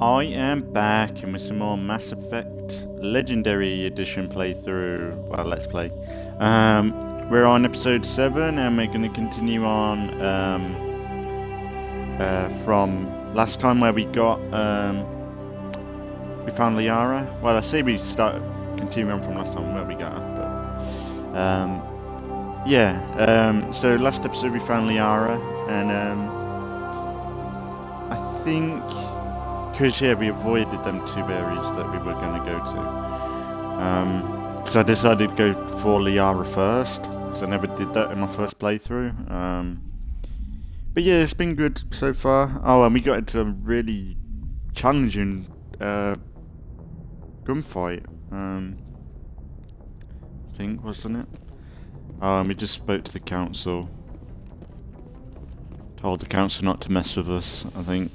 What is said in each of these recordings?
I am back and with some more Mass Effect Legendary Edition playthrough. Well, let's play. We're on episode 7 and we're going to continue on from last time where we got we found Liara. Well, I say we continue on from last time where we got her, but so last episode we found Liara and I think because we avoided them 2 berries that we were going to go to. Because I decided to go for Liara first, because I never did that in my first playthrough. But yeah, it's been good so far. Oh, and we got into a really challenging gunfight. I think, wasn't it? And we just spoke to the council. Told the council not to mess with us, I think.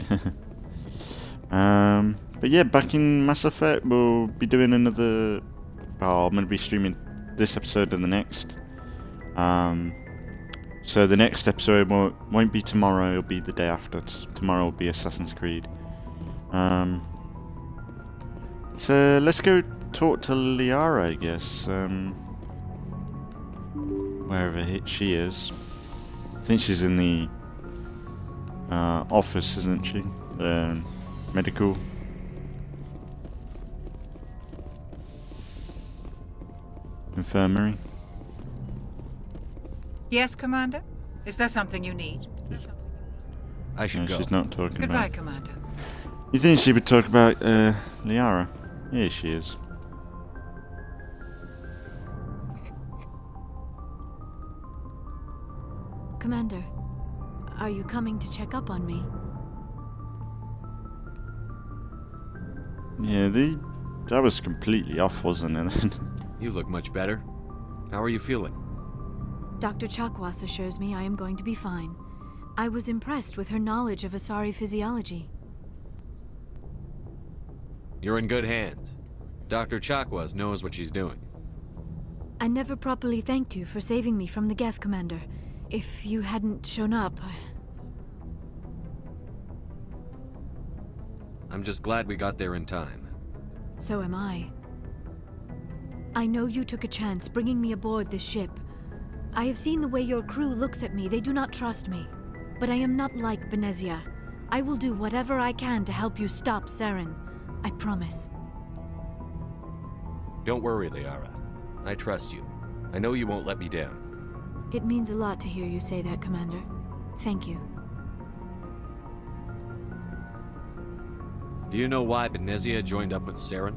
But yeah, back in Mass Effect, we'll be doing another. Oh, I'm going to be streaming this episode and the next. So the next episode won't be tomorrow, it'll be the day after. Tomorrow will be Assassin's Creed. So let's go talk to Liara, I guess. Wherever she is. I think she's in the office, isn't she? Medical. Infirmary. Yes, Commander? Is there something you need? I should go. She's not talking Goodbye, about... Commander. You think she would talk about Liara? Yeah, she is. Commander, are you coming to check up on me? Yeah, that was completely off, wasn't it? You look much better. How are you feeling? Dr. Chakwas assures me I am going to be fine. I was impressed with her knowledge of Asari physiology. You're in good hands. Dr. Chakwas knows what she's doing. I never properly thanked you for saving me from the Geth, Commander. If you hadn't shown up, I'm just glad we got there in time. So am I. I know you took a chance bringing me aboard this ship. I have seen the way your crew looks at me. They do not trust me. But I am not like Benezia. I will do whatever I can to help you stop Saren. I promise. Don't worry, Liara. I trust you. I know you won't let me down. It means a lot to hear you say that, Commander. Thank you. Do you know why Benezia joined up with Saren?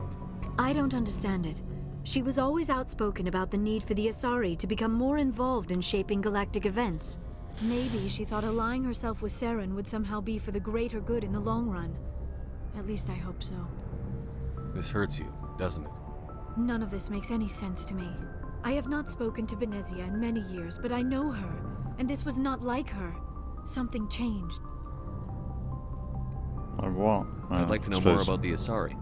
I don't understand it. She was always outspoken about the need for the Asari to become more involved in shaping galactic events. Maybe she thought allying herself with Saren would somehow be for the greater good in the long run. At least I hope so. This hurts you, doesn't it? None of this makes any sense to me. I have not spoken to Benezia in many years, but I know her, and this was not like her. Something changed. Like what? I'd like to know more about the Asari.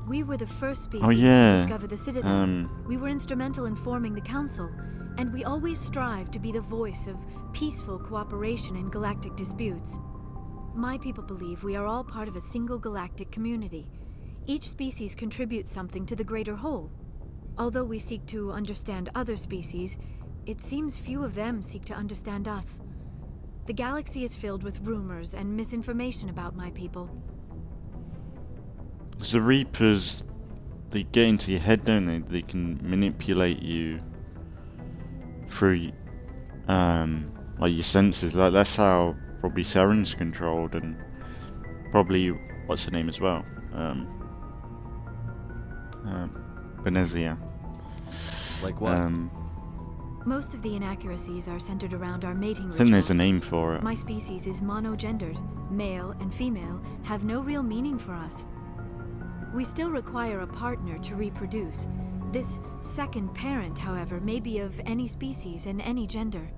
We were the first species Oh, yeah. to discover the Citadel. We were instrumental in forming the Council, and we always strive to be the voice of peaceful cooperation in galactic disputes. My people believe we are all part of a single galactic community. Each species contributes something to the greater whole. Although we seek to understand other species, it seems few of them seek to understand us. The galaxy is filled with rumors and misinformation about my people. The Reapers, they get into your head, don't they? They can manipulate you through, like your senses. Like that's how probably Saren's controlled, and probably what's her name as well, Benezia. Like what? Most of the inaccuracies are centered around our mating rituals. I think there's a name for it. My species is monogendered. Male and female have no real meaning for us. We still require a partner to reproduce. This second parent, however, may be of any species and any gender.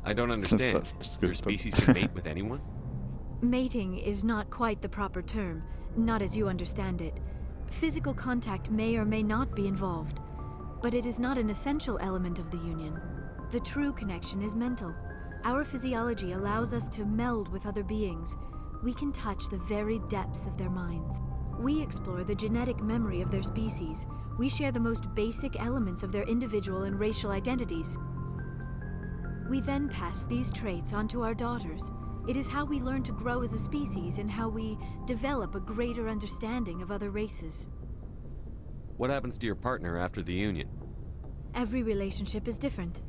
I don't understand. Your species can mate with anyone? Mating is not quite the proper term, not as you understand it. Physical contact may or may not be involved, but it is not an essential element of the union. The true connection is mental. Our physiology allows us to meld with other beings. We can touch the very depths of their minds. We explore the genetic memory of their species. We share the most basic elements of their individual and racial identities. We then pass these traits on to our daughters. It is how we learn to grow as a species and how we develop a greater understanding of other races. What happens to your partner after the union? Every relationship is different.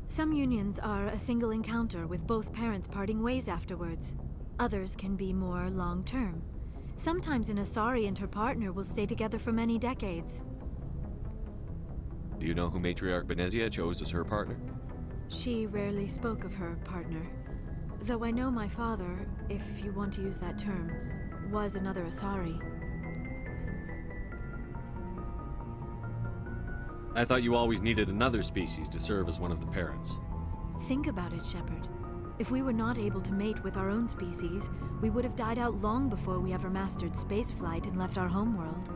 Some unions are a single encounter with both parents parting ways afterwards. Others can be more long-term. Sometimes an Asari and her partner will stay together for many decades. Do you know who Matriarch Benezia chose as her partner? She rarely spoke of her partner. Though I know my father, if you want to use that term, was another Asari. I thought you always needed another species to serve as one of the parents. Think about it, Shepard. If we were not able to mate with our own species, we would have died out long before we ever mastered spaceflight and left our homeworld.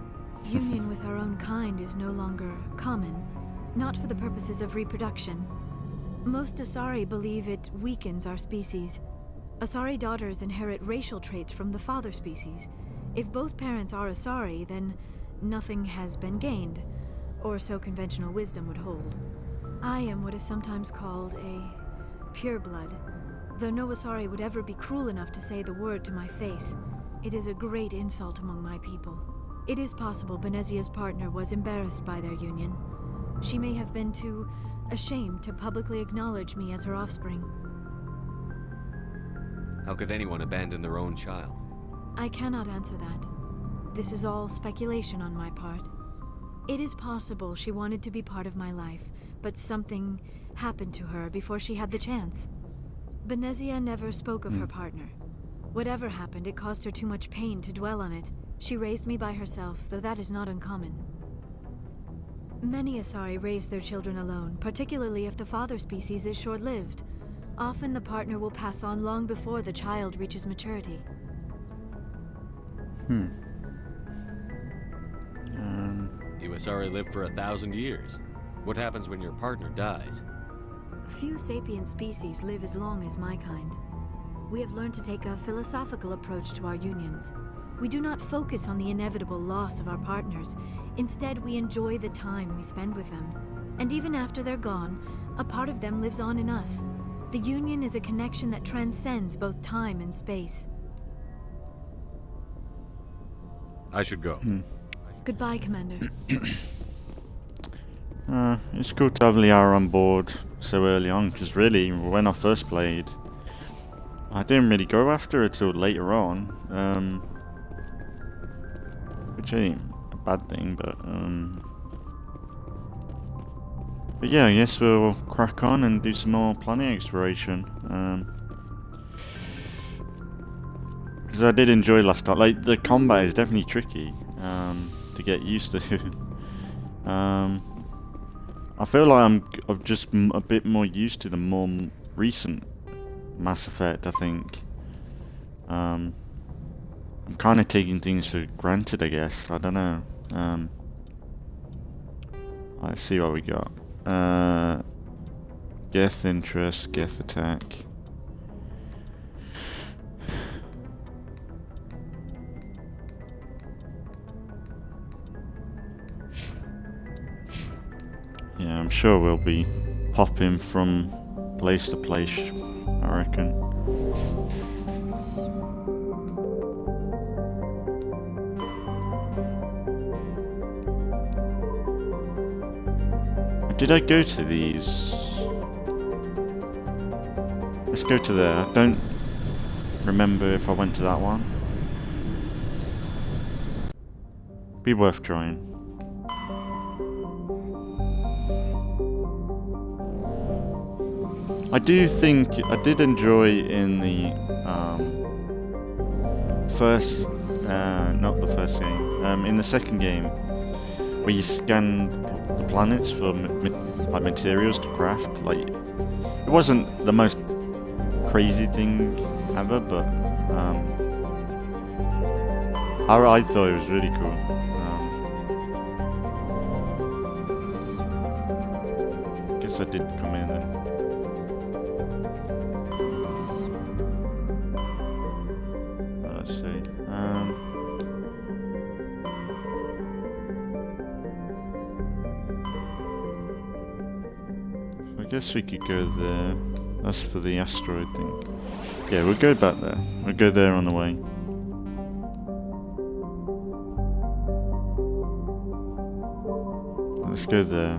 Union with our own kind is no longer common, not for the purposes of reproduction. Most Asari believe it weakens our species. Asari daughters inherit racial traits from the father species. If both parents are Asari, then nothing has been gained, or so conventional wisdom would hold. I am what is sometimes called a pureblood. Though no Asari would ever be cruel enough to say the word to my face, it is a great insult among my people. It is possible Benezia's partner was embarrassed by their union. She may have been too ashamed to publicly acknowledge me as her offspring. How could anyone abandon their own child? I cannot answer that. This is all speculation on my part. It is possible she wanted to be part of my life, but something happened to her before she had the chance. Benezia never spoke of her partner. Whatever happened, it caused her too much pain to dwell on it. She raised me by herself, though that is not uncommon. Many Asari raise their children alone, particularly if the father species is short-lived. Often the partner will pass on long before the child reaches maturity. You Asari live for 1,000 years. What happens when your partner dies? Few sapient species live as long as my kind. We have learned to take a philosophical approach to our unions. We do not focus on the inevitable loss of our partners. Instead, we enjoy the time we spend with them. And even after they're gone, a part of them lives on in us. The union is a connection that transcends both time and space. I should go. Goodbye, Commander. It's cool to have Liara on board so early on, because really, when I first played, I didn't really go after her till later on, which ain't a bad thing, but yeah, I guess we'll crack on and do some more planet exploration, because I did enjoy last time. Like, the combat is definitely tricky to get used to. I feel like I'm just a bit more used to the more recent Mass Effect, I think. I'm kind of taking things for granted, I guess. I don't know. Let's see what we got. Geth interest, Geth attack. Yeah, I'm sure we'll be hopping from place to place, I reckon. Did I go to these? Let's go to there. I don't remember if I went to that one. Be worth trying. I do think I did enjoy in the first, not the first game, in the second game, where you scanned the planets for like materials to craft. Like, it wasn't the most crazy thing ever, but I thought it was really cool. Guess I did come in then. let's see. I guess we could go there. That's for the asteroid thing. Yeah, we'll go back there. We'll go there on the way. Let's go there.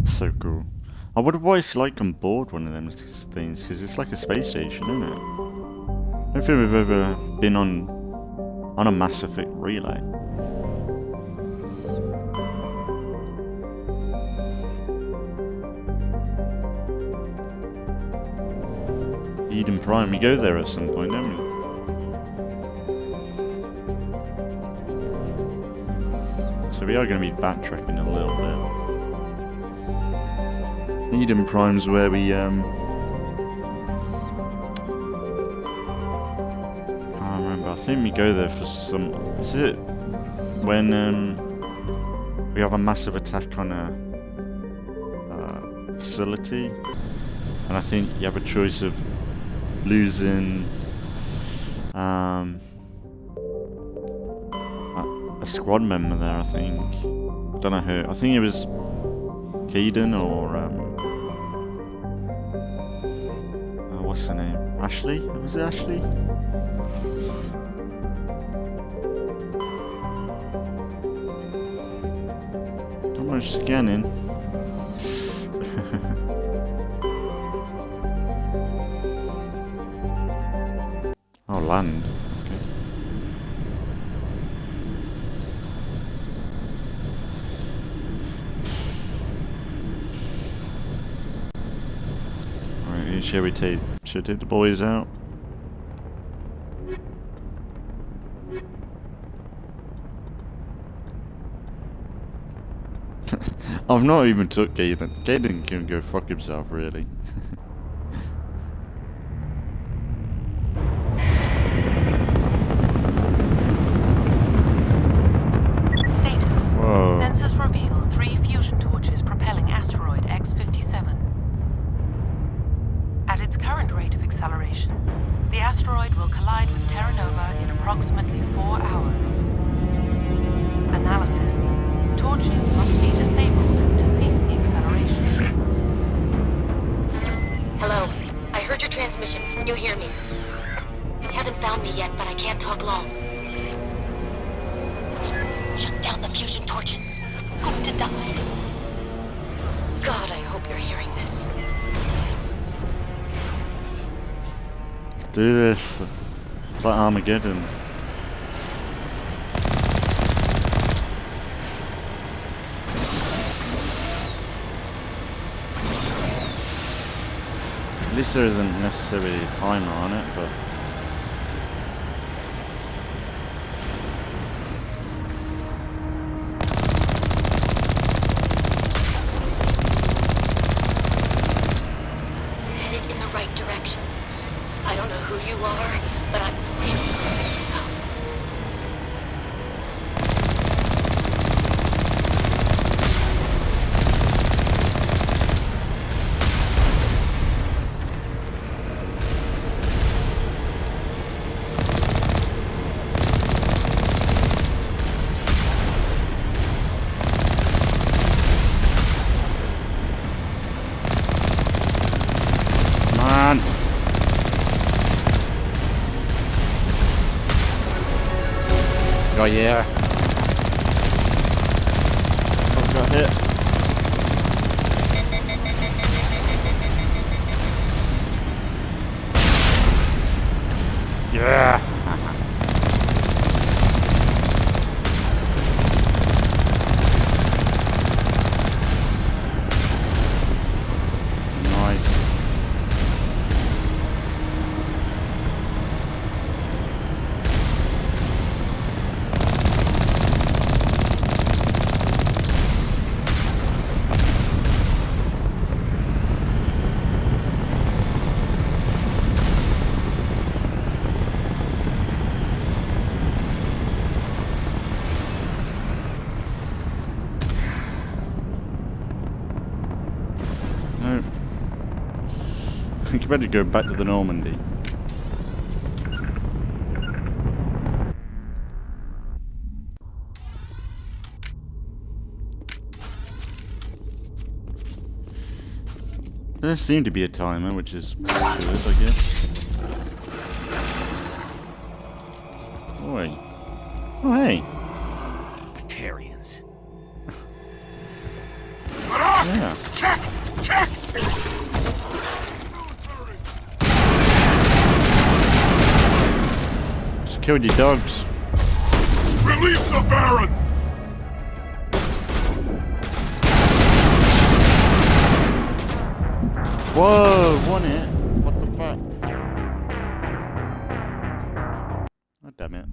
So cool. I wonder why it's like on board one of them things, because it's like a space station, isn't it? I don't think we've ever been on a Mass Effect relay. Eden Prime, we go there at some point, don't we? So we are going to be backtracking a little bit. Eden Prime's where we, I remember, I think we go there for some, is it when, we have a massive attack on a, facility, and I think you have a choice of losing, a squad member there, I think. I don't know who, I think it was Kaden or, what's her name? Ashley? Was it Ashley? Don't mind scanning. Oh, land. Okay. Alright, shall we take the boys out? I've not even took Gaden. Gaden can go fuck himself, really. Status. Whoa. Sensors reveal 3 fusion torches propelling asteroid X-57. At its current rate of acceleration, the asteroid will collide with Terra Nova in approximately 4 hours. Analysis. Torches must be disabled to cease the acceleration. Hello. I heard your transmission. Can you hear me? You haven't found me yet, but I can't talk long. Shut down the fusion torches. I'm going to die. God, I hope you're hearing this. Let's do this. It's like Armageddon. At least there isn't necessarily a timer on it, but... Headed in the right direction. I don't know who you are, but I'm damn Oh yeah. Oh, got hit. Yeah. Nice. think you better go back to the Normandy. There doesn't seem to be a timer, which is good, I guess. Oh, hey. Oh, hey. Batarians. Yeah. Check! Check! Just killed your dogs. Release the Baron! Whoa, won it. What the fuck? Oh, damn it.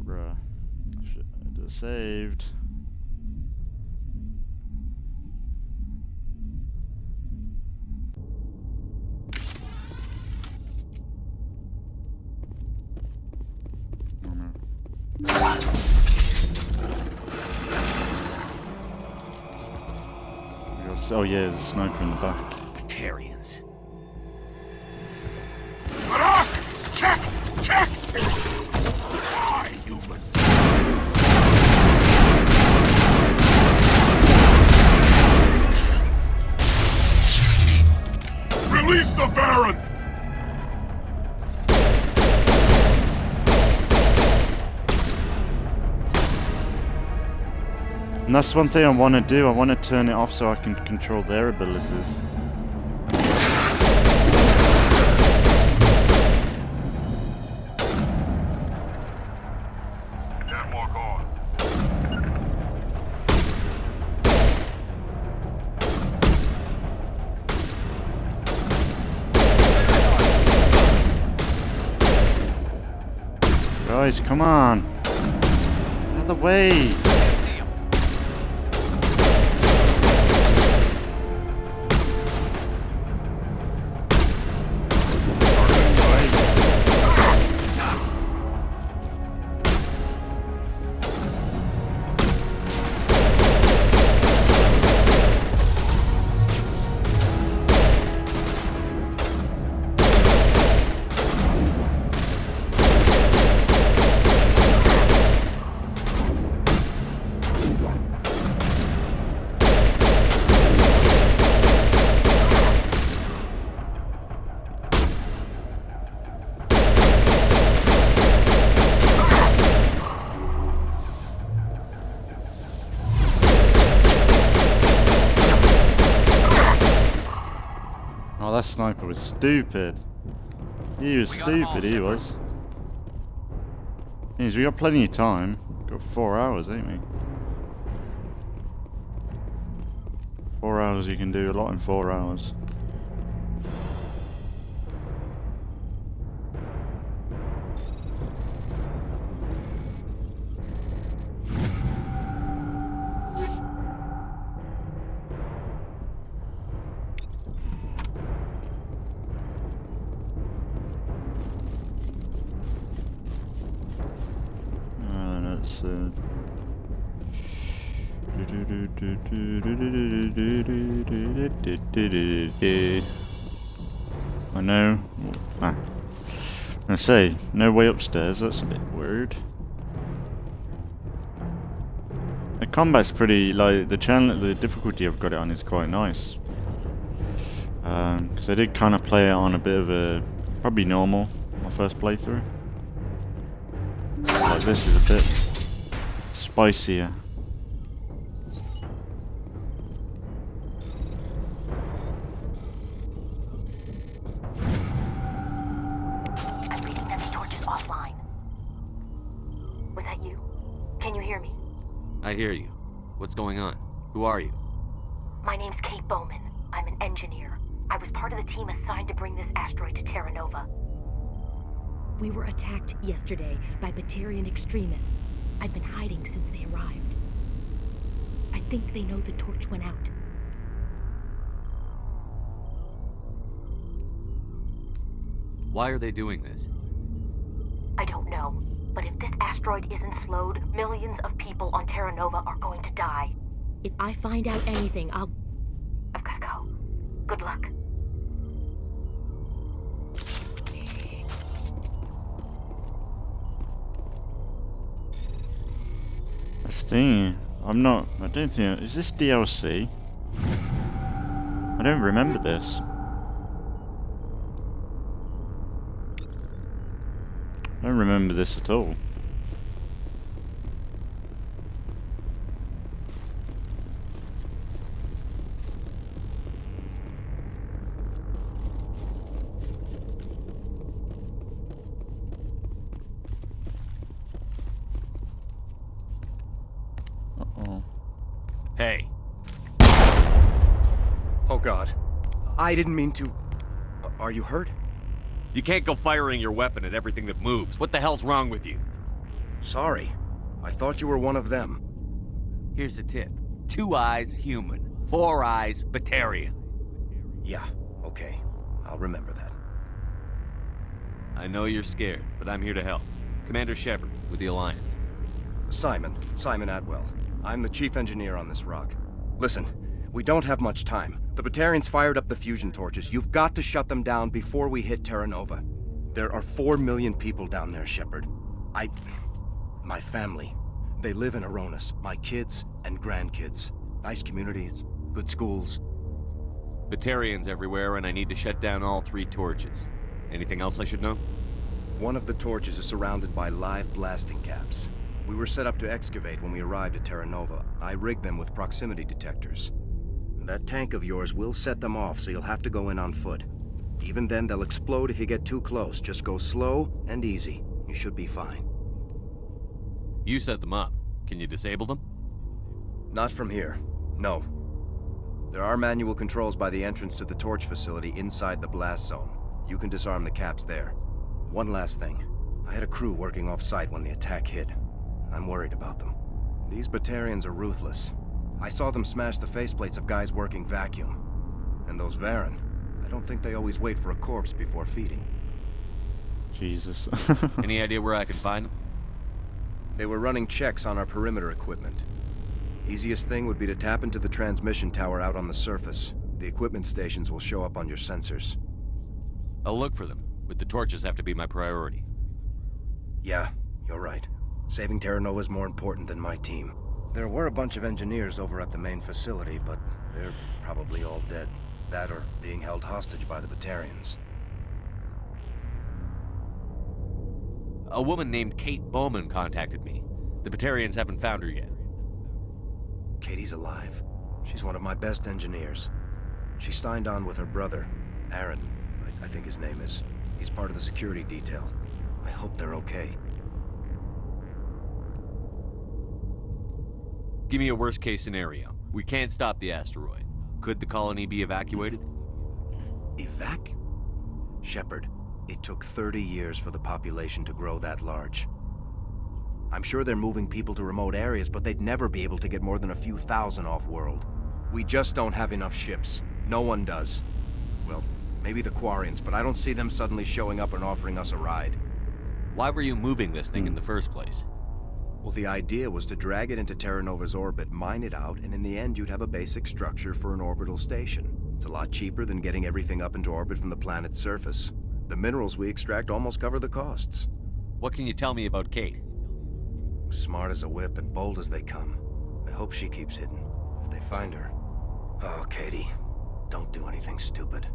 Bruh. I should have saved. Oh no. Oh yeah, the sniper in the back. Batarians. Barak! Check! Check! Die, human! Release the Baron! And that's one thing I want to do. I want to turn it off so I can control their abilities. Can't walk on. Guys, come on. Out of the way. Oh, that sniper was stupid. He was stupid, he was. Means we got plenty of time. Got 4 hours, ain't we? 4 hours, you can do a lot in 4 hours. I know. I say, no way upstairs, that's a bit weird. The combat's pretty, like, the difficulty I've got it on is quite nice. Because I did kind of play it on a bit of a, probably normal, my first playthrough. Like, this is a bit spicier. I hear you. What's going on? Who are you? My name's Kate Bowman. I'm an engineer. I was part of the team assigned to bring this asteroid to Terra Nova. We were attacked yesterday by Batarian extremists. I've been hiding since they arrived. I think they know the torch went out. Why are they doing this? I don't know. But if this asteroid isn't slowed, millions of people on Terra Nova are going to die. If I find out anything, I've gotta go. Good luck. This thing, I don't think, is this DLC? I don't remember this. I don't remember this at all. Uh-oh. Hey. Oh God. I didn't mean to... Are you hurt? You can't go firing your weapon at everything that moves. What the hell's wrong with you? Sorry. I thought you were one of them. Here's a tip. 2 eyes, human. 4 eyes, Batarian. Yeah, okay. I'll remember that. I know you're scared, but I'm here to help. Commander Shepard, with the Alliance. Simon Atwell. I'm the chief engineer on this rock. Listen, we don't have much time. The Batarians fired up the fusion torches. You've got to shut them down before we hit Terra Nova. There are 4 million people down there, Shepard. My family. They live in Aronis. My kids and grandkids. Nice communities, good schools. Batarians everywhere, and I need to shut down all 3 torches. Anything else I should know? One of the torches is surrounded by live blasting caps. We were set up to excavate when we arrived at Terra Nova. I rigged them with proximity detectors. That tank of yours will set them off, so you'll have to go in on foot. Even then, they'll explode if you get too close. Just go slow and easy. You should be fine. You set them up. Can you disable them? Not from here. No. There are manual controls by the entrance to the torch facility inside the blast zone. You can disarm the caps there. One last thing. I had a crew working off-site when the attack hit. I'm worried about them. These Batarians are ruthless. I saw them smash the faceplates of guys working vacuum. And those Varen, I don't think they always wait for a corpse before feeding. Jesus. Any idea where I can find them? They were running checks on our perimeter equipment. Easiest thing would be to tap into the transmission tower out on the surface. The equipment stations will show up on your sensors. I'll look for them, but the torches have to be my priority. Yeah, you're right. Saving Terra Nova is more important than my team. There were a bunch of engineers over at the main facility, but they're probably all dead. That or being held hostage by the Batarians. A woman named Kate Bowman contacted me. The Batarians haven't found her yet. Katie's alive. She's one of my best engineers. She signed on with her brother, Aaron, I think his name is. He's part of the security detail. I hope they're okay. Give me a worst-case scenario. We can't stop the asteroid. Could the colony be evacuated? Shepard, it took 30 years for the population to grow that large. I'm sure they're moving people to remote areas, but they'd never be able to get more than a few thousand off-world. We just don't have enough ships. No one does. Well, maybe the Quarians, but I don't see them suddenly showing up and offering us a ride. Why were you moving this thing in the first place? Well, the idea was to drag it into Terra Nova's orbit, mine it out, and in the end you'd have a basic structure for an orbital station. It's a lot cheaper than getting everything up into orbit from the planet's surface. The minerals we extract almost cover the costs. What can you tell me about Kate? Smart as a whip and bold as they come. I hope she keeps hidden. If they find her... Oh, Katie, don't do anything stupid.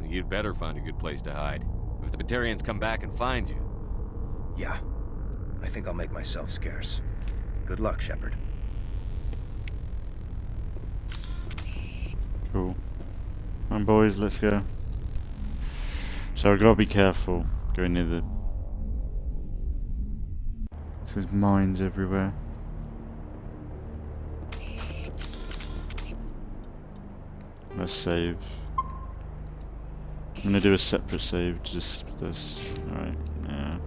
You'd better find a good place to hide. If the Batarians come back and find you... Yeah. I think I'll make myself scarce. Good luck, Shepard. Cool. Come on, boys, let's go. So I've got to be careful going near the... There's mines everywhere. Let's save. I'm gonna do a separate save, just this. Alright, yeah.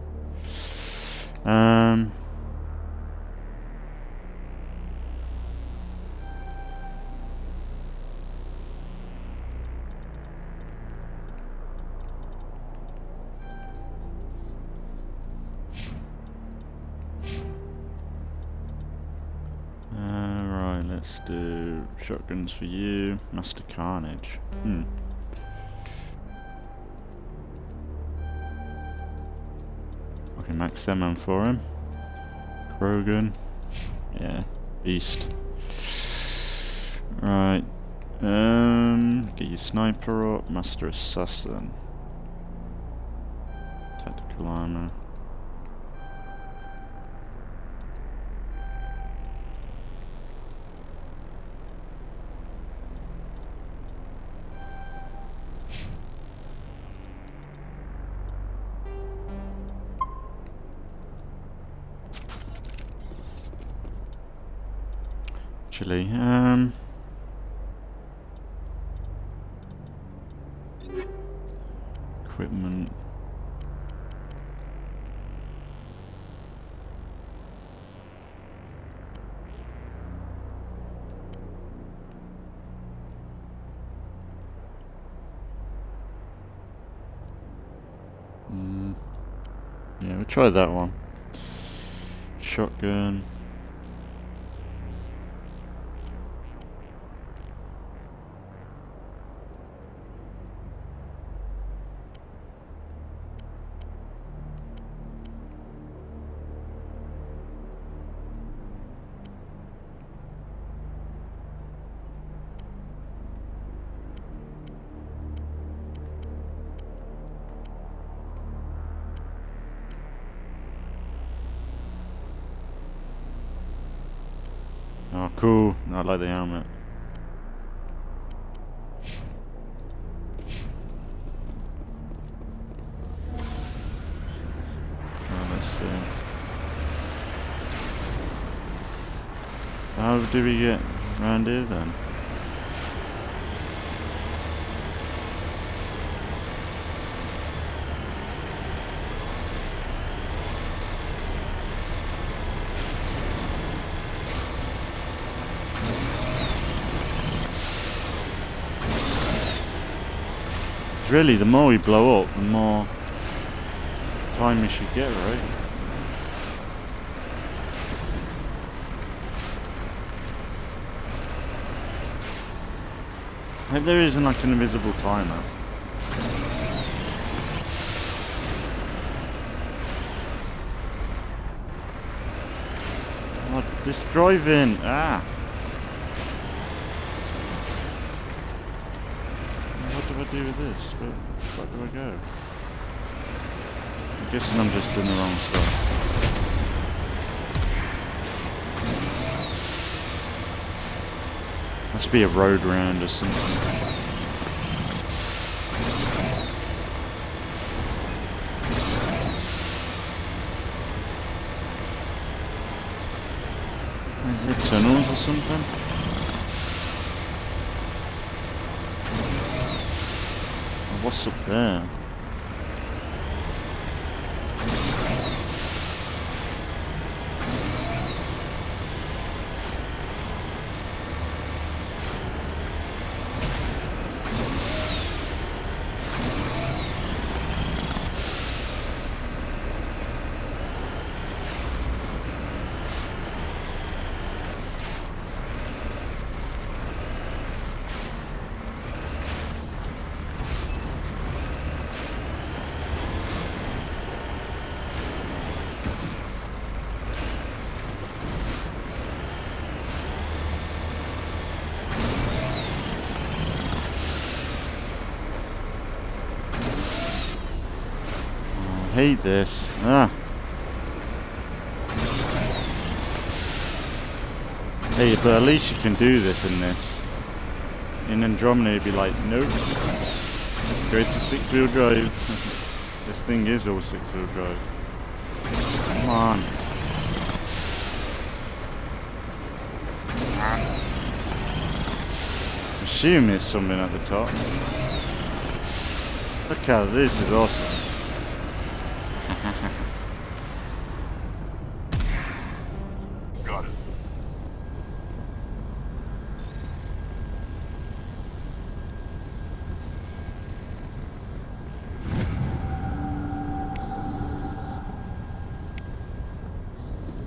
Right, let's do shotguns for you. Master Carnage. We max them on for him. Krogan. Yeah, beast. Right. Get your sniper up. Master assassin. Tactical armor. Actually, equipment. Yeah, we'll try that one. Shotgun. Oh, cool. I like the helmet. Oh, let's see. How do we get around here then? Really, the more we blow up, the more time we should get, right? I hope there isn't like an invisible timer. Oh, this drive-in! Ah! What do I do with this? Where do I go? I'm guessing I'm just doing the wrong stuff. Must be a road round or something. Is it tunnels or something? What's up there? I hate this. Ah. Hey, but at least you can do this in this. In Andromeda, you'd be like, nope. Go to 6-wheel drive. This thing is all 6-wheel drive. Come on. I assume there's something at the top. Look how this is awesome. Got it.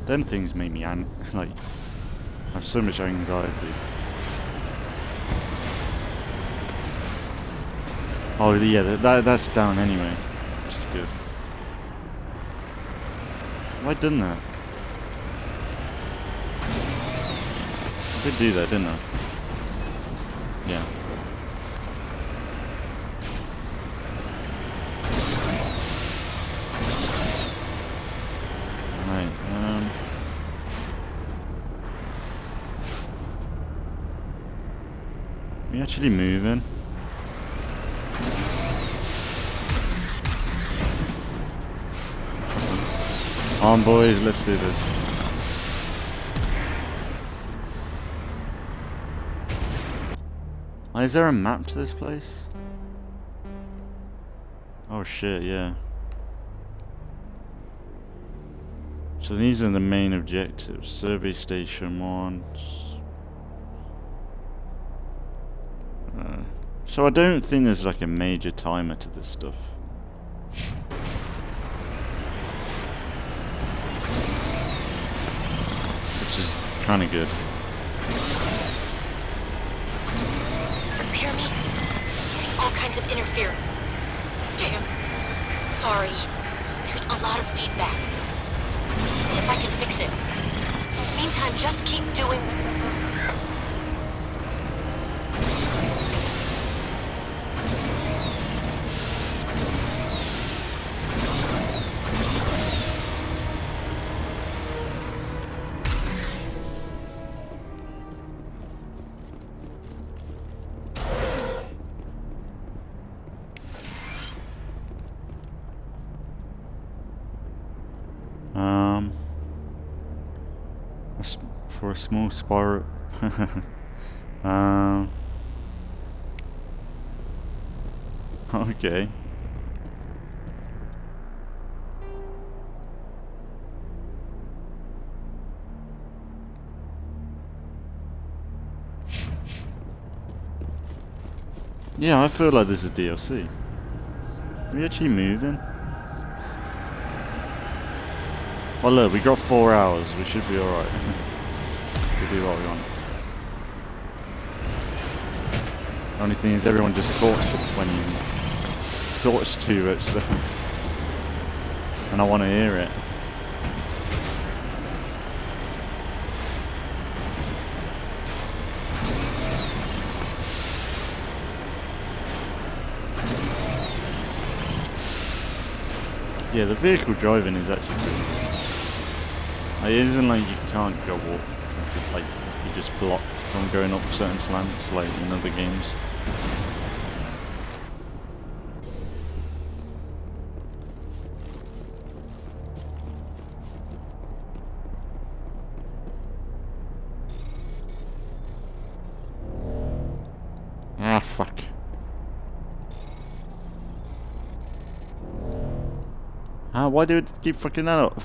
Them things make me like I have so much anxiety. Oh yeah, that's down anyway, which is good. Have I done that? I did do that, didn't I? Yeah. Right, we actually moving? On boys, let's do this. Is there a map to this place? Oh shit, yeah. So these are the main objectives. Survey Station 1. So I don't think there's like a major timer to this stuff. Which is kind of good. Hear me? Getting all kinds of interference. Damn. Sorry. There's a lot of feedback. If I can fix it. Meantime, just keep doing... For a small spiral. Okay. Yeah, I feel like this is DLC. Are we actually moving? Well, look, we got 4 hours. We should be alright. We do what we want. Only thing is, everyone just talks for 20 minutes. Talks too much, so. And I want to hear it. Yeah, the vehicle driving is actually good. It isn't like you can't go up, like you're just blocked from going up certain slants like in other games. Ah, fuck. Why do it keep fucking that up?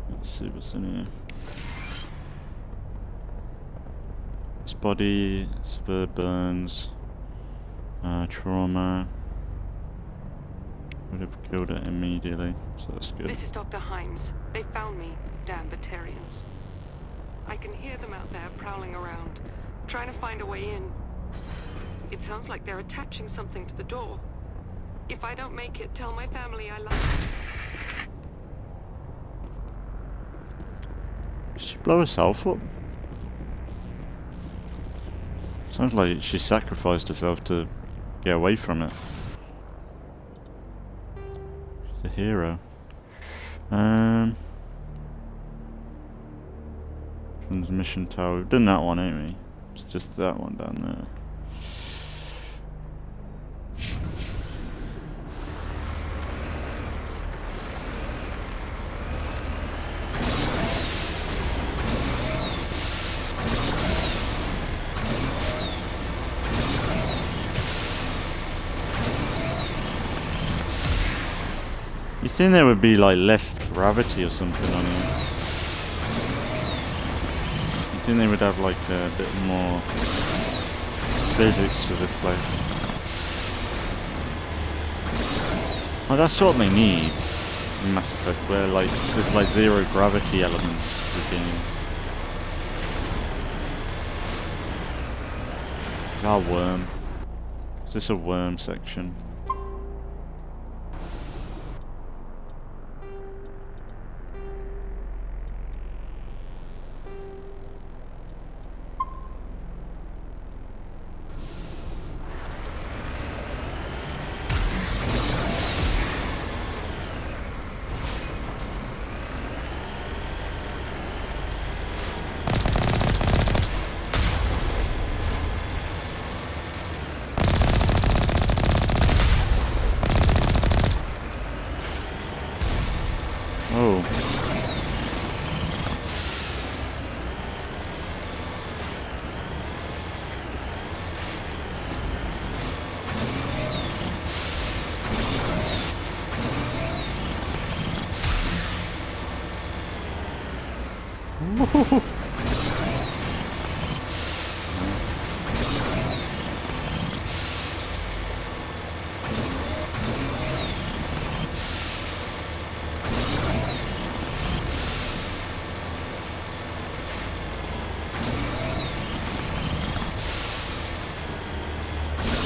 Let's see what's in here. This body, severe burns, trauma. Would have killed it immediately, so that's good. This is Dr. Himes. They found me, damn Batarians. I can hear them out there prowling around, trying to find a way in. It sounds like they're attaching something to the door. If I don't make it, tell my family I love them. Did she blow herself up? Sounds like she sacrificed herself to get away from it. She's a hero. Transmission tower. We've done that one, ain't we? It's just that one down there. You think there would be like less gravity or something on here? You think they would have like a bit more physics to this place? Well, that's what they need in Mass Effect, where like there's like zero gravity elements to the game. Is that a worm? Is this a worm section? Oh.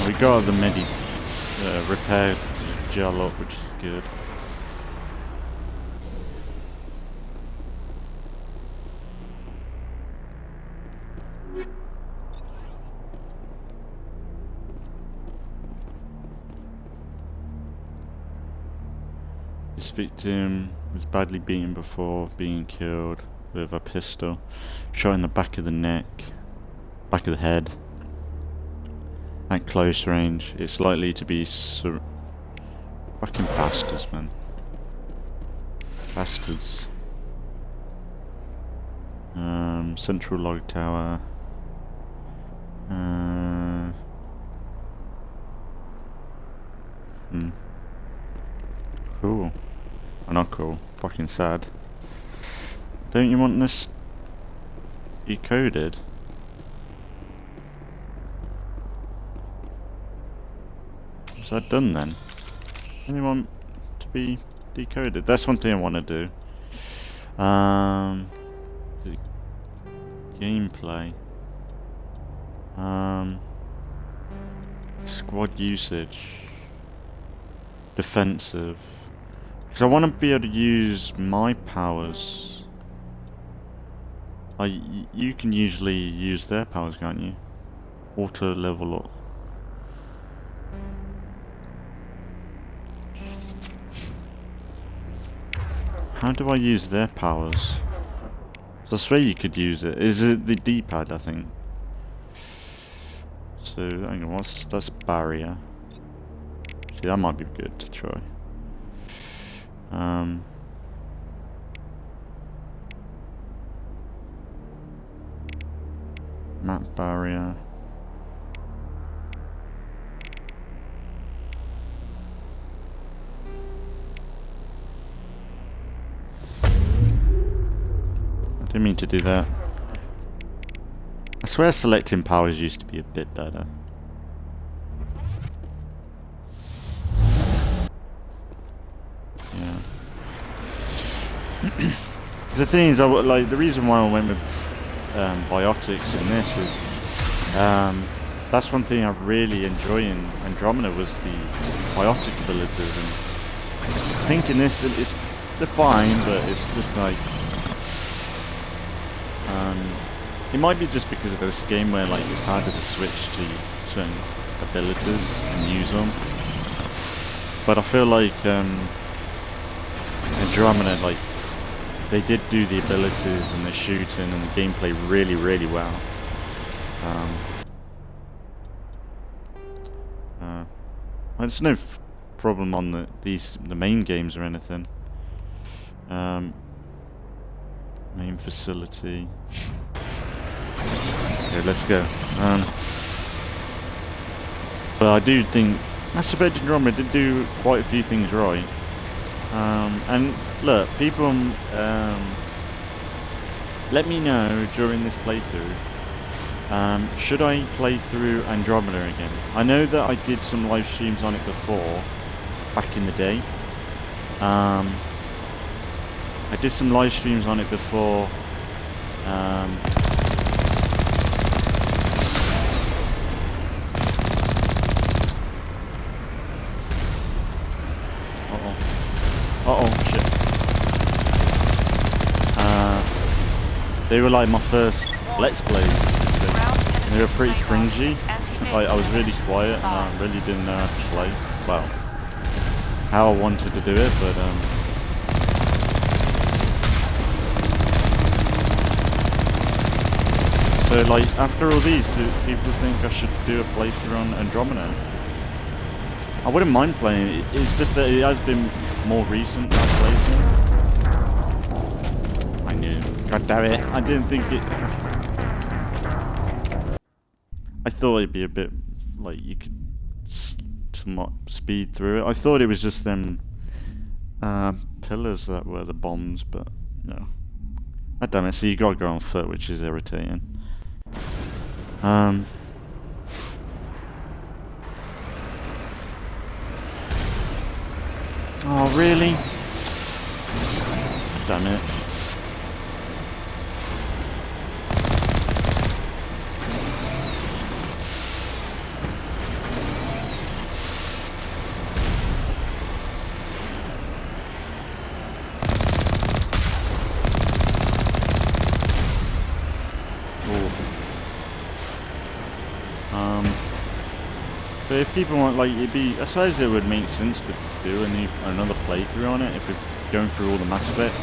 We got the repair gel up, which is good. This victim was badly beaten before being killed with a pistol, shot in the back of the neck, back of the head. At close range, it's likely to be fucking bastards, man. Bastards. Central log tower. Cool. Oh, not cool. Fucking sad. Don't you want this decoded? Is that done then? I only want to be decoded. That's one thing I want to do. Gameplay. Squad usage. Defensive. Because I want to be able to use my powers. Like, you can usually use their powers, can't you? Auto level up. How do I use their powers? So I swear you could use it. Is it the D-pad, I think? So, hang on, that's barrier. See, that might be good to try. Map barrier. Didn't mean to do that. I swear selecting powers used to be a bit better. Yeah. The thing is, like the reason why I went with biotics in this is that's one thing I really enjoy in Andromeda was the biotic abilities, and I think in this they're fine, but it's just like. It might be just because of this game where like it's harder to switch to certain abilities and use them. But I feel like Andromeda, like they did do the abilities and the shooting and the gameplay really, really well. There's no problem on the main games or anything. Main facility. Okay, let's go. But I do think Mass Effect Andromeda did do quite a few things right. And look, people, let me know during this playthrough. Should I play through Andromeda again? I know that I did some live streams on it before, back in the day. I did some live streams on it before. they were like my first Let's Plays. So they were pretty cringy. Like, I was really quiet and I really didn't know how to play. Well, how I wanted to do it, but so like, after all these, do people think I should do a playthrough on Andromeda? I wouldn't mind playing it. It's just that it has been more recent that I've played it. I knew. God damn it. I didn't think it... I thought it'd be a bit, like, you could somewhat speed through it. I thought it was just them pillars that were the bombs, but no. God damn it, so you gotta go on foot, which is irritating. Oh, really? Damn it. But if people want, like, I suppose it would make sense to do another playthrough on it if we're going through all the Mass Effect.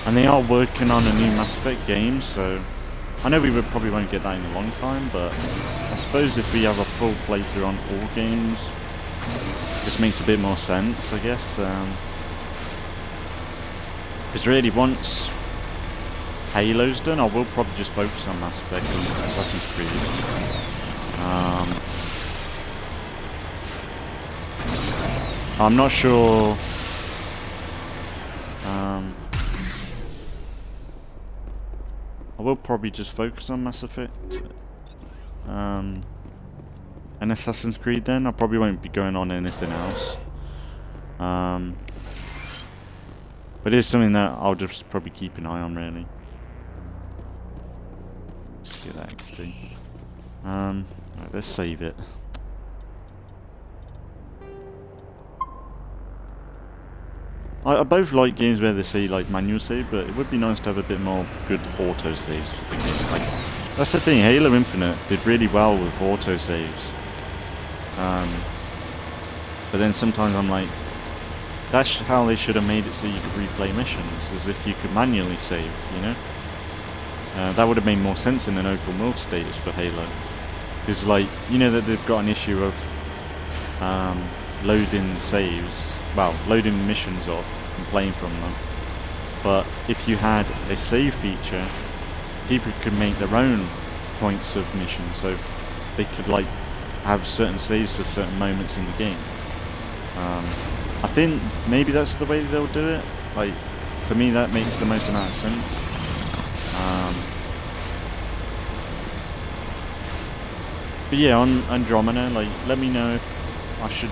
And they are working on a new Mass Effect game, so I know we probably won't get that in a long time, but I suppose if we have a full playthrough on all games, it just makes a bit more sense, I guess. Because really, once Halo's done, I will probably just focus on Mass Effect and Assassin's Creed. I'm not sure. I will probably just focus on Mass Effect and Assassin's Creed then. I probably won't be going on anything else. But it is something that I'll just probably keep an eye on, really. Let's get that XP. Right, let's save it. I both like games where they say like manual save, but it would be nice to have a bit more good auto saves for the game. Like, that's the thing, Halo Infinite did really well with auto saves. But then sometimes I'm like, that's how they should have made it so you could replay missions, as if you could manually save, you know? That would have made more sense in an open world status for Halo. Because, like, you know that they've got an issue of loading saves, well, loading missions or and playing from them. But if you had a save feature, people could make their own points of missions, so they could, like, have certain saves for certain moments in the game. I think maybe that's the way they'll do it. Like, for me, that makes the most amount of sense. But yeah, on Andromeda, like, let me know if I should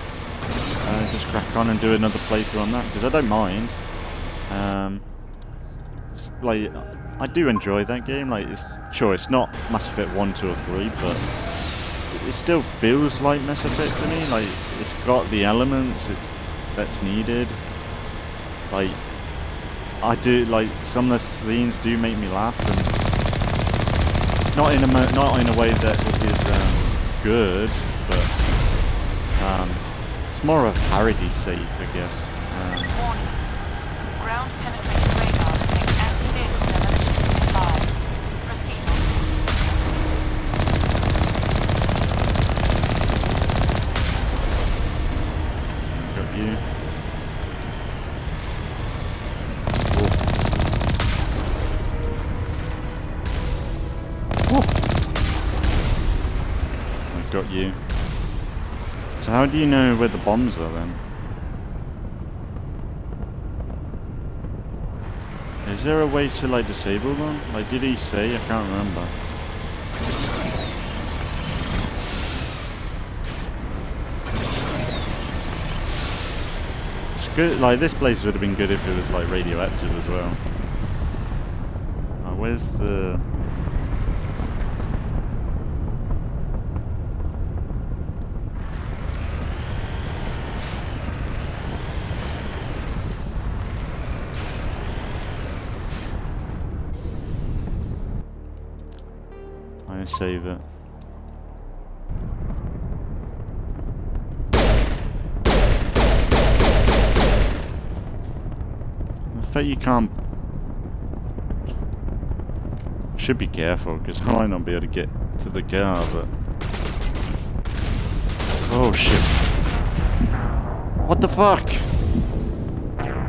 just crack on and do another playthrough on that, because I don't mind. Like, I do enjoy that game. Like, it's not Mass Effect 1, 2, or 3, but it still feels like Mass Effect to me. Like, it's got the elements that's needed. Like, I do, like, some of the scenes do make me laugh, and not in a way that is good, but it's more of a parody sake, I guess. Warning. Ground penetrating radar detects anti-vehicle demolition nearby. Proceed. Got you. I got you. So how do you know where the bombs are then? Is there a way to, like, disable them? Like, did he say? I can't remember. It's good. Like, this place would have been good if it was, like, radioactive as well. Where's the... save it. I think you can't... Should be careful, because I might not be able to get to the car, but... Oh shit. What the fuck?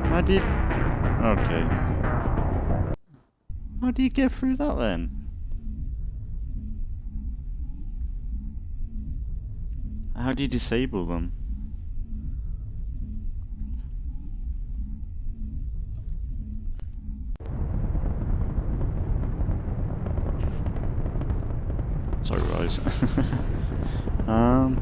How do you... Okay. How do you get through that then? How do you disable them? Sorry, guys. I'm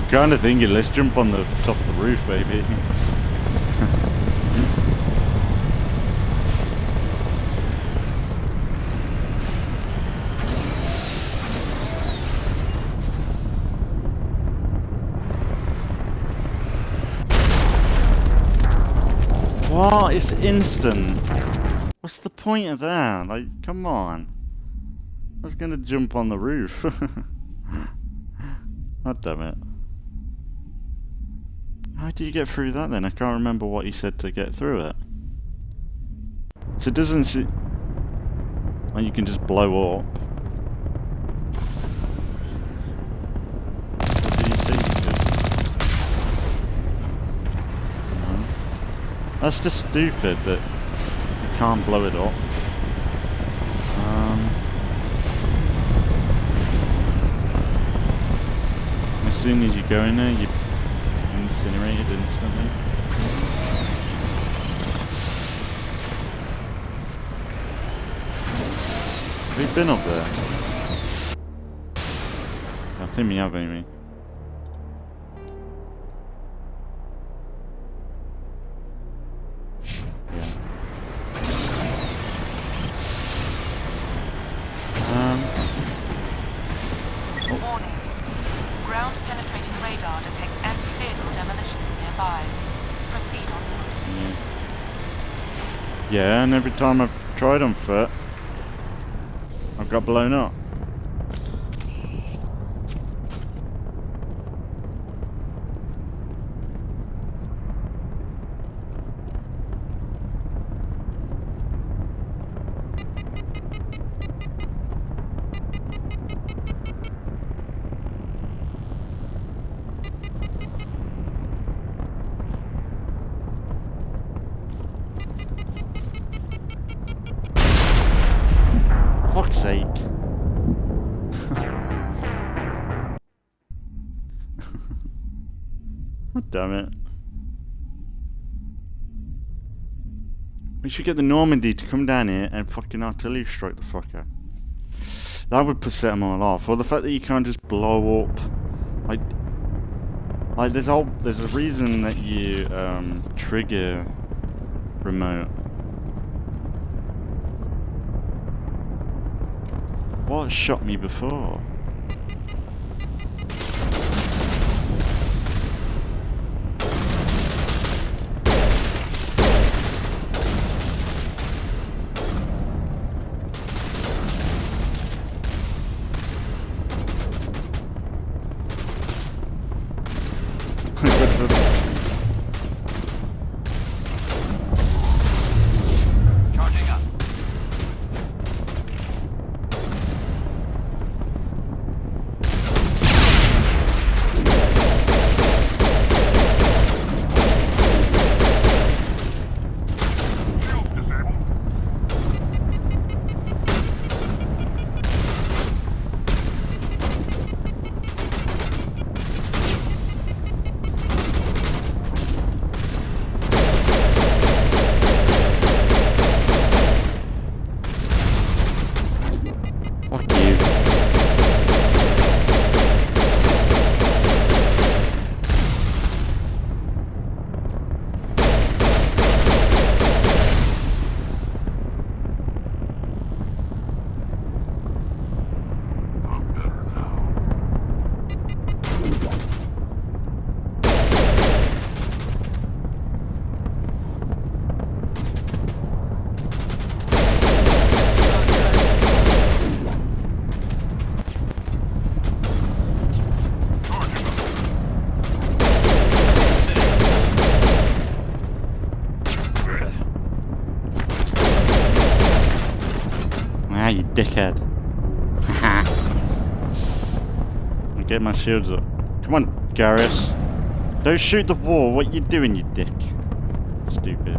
kind of thinking, let's jump on the top of the roof, baby. What? It's instant. What's the point of that? Like, come on. I was gonna jump on the roof. Oh, damn it. How do you get through that then? I can't remember what he said to get through it. So it doesn't see... Like, you can just blow up. What did he say you could? That's just stupid that you can't blow it up. As soon as you go in there, you're incinerated instantly. Have you been up there? I think we have, Amy. Warning. Ground-penetrating radar detects anti-vehicle demolitions nearby. Proceed on foot. Yeah, and every time I've tried on foot, I've got blown up. Fuck's sake. Oh, damn it. We should get the Normandy to come down here and fucking artillery strike the fucker. That would set them all off. Or the fact that you can't just blow up. Like there's a reason that you trigger remote. What shot me before? Haha, you dickhead. Haha. I'm getting my shields up. Come on, Garius. Don't shoot the wall. What you doing, you dick? Stupid.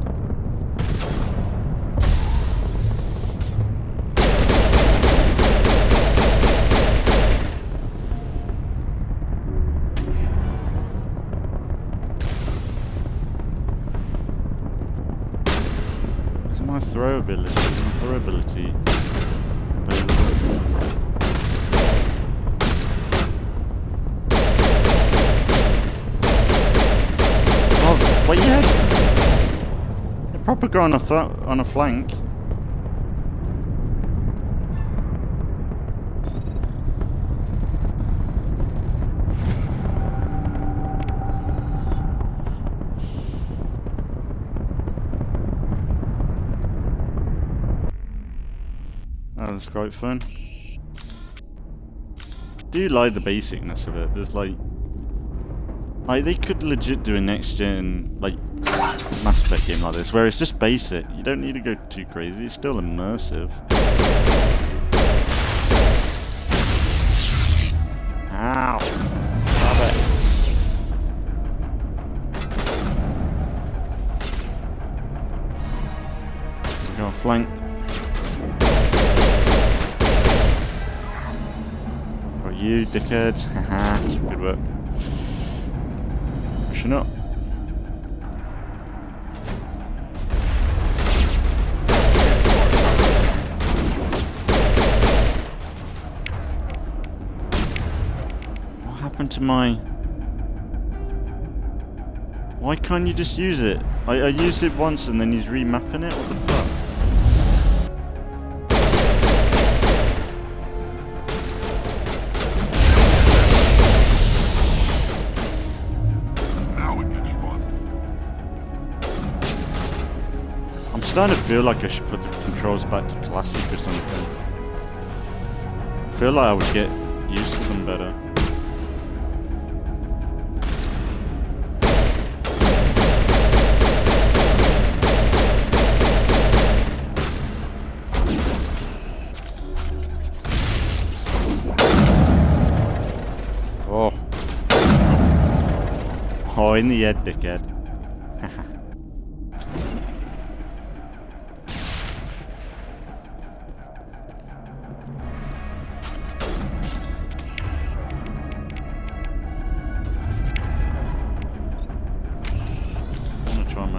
Where's my throw ability? My throw ability. What you had? A proper guy on a flank. That was quite fun. I do like the basicness of it. There's like they could legit do a next gen like Mass Effect game like this, where it's just basic. You don't need to go too crazy. It's still immersive. Ow! Love it. We're gonna flank. Got you, dickheads. Haha. Good work. Pushing up. What happened to my... Why can't you just use it? I used it once and then he's remapping it? What the fuck? I'm starting to feel like I should put the controls back to classic or something. I feel like I would get used to them better. Oh. Oh, in the head, dickhead.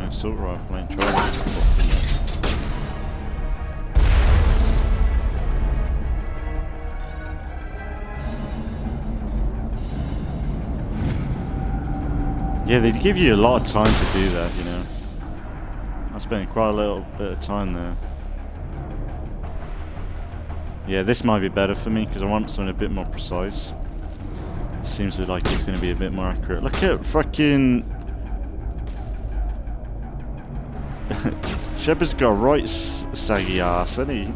Assault rifle ain't trying to yeah, they'd give you a lot of time to do that, you know. I spent quite a little bit of time there. Yeah, this might be better for me because I want something a bit more precise. Seems like it's going to be a bit more accurate. Look at fucking... Shepard's got a right saggy ass, hasn't he?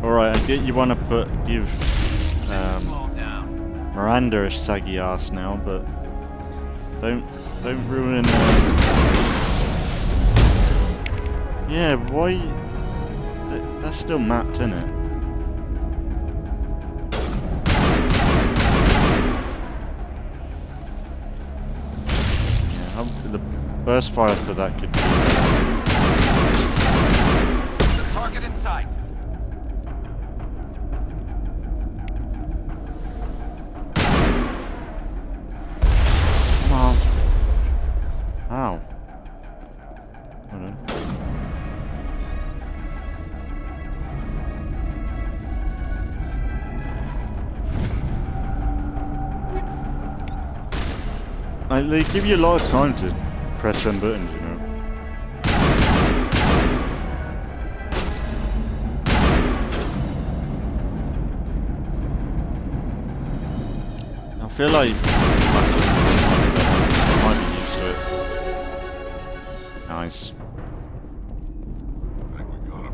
Alright, I get you want to give Miranda a saggy ass now, but don't ruin yeah, why that's still mapped, isn't it? The burst fire for that could be... Target in sight. Come on. Ow. Hold on. They give you a lot of time to press some buttons, you know. I feel like I might be used to it. Nice. I think we got him.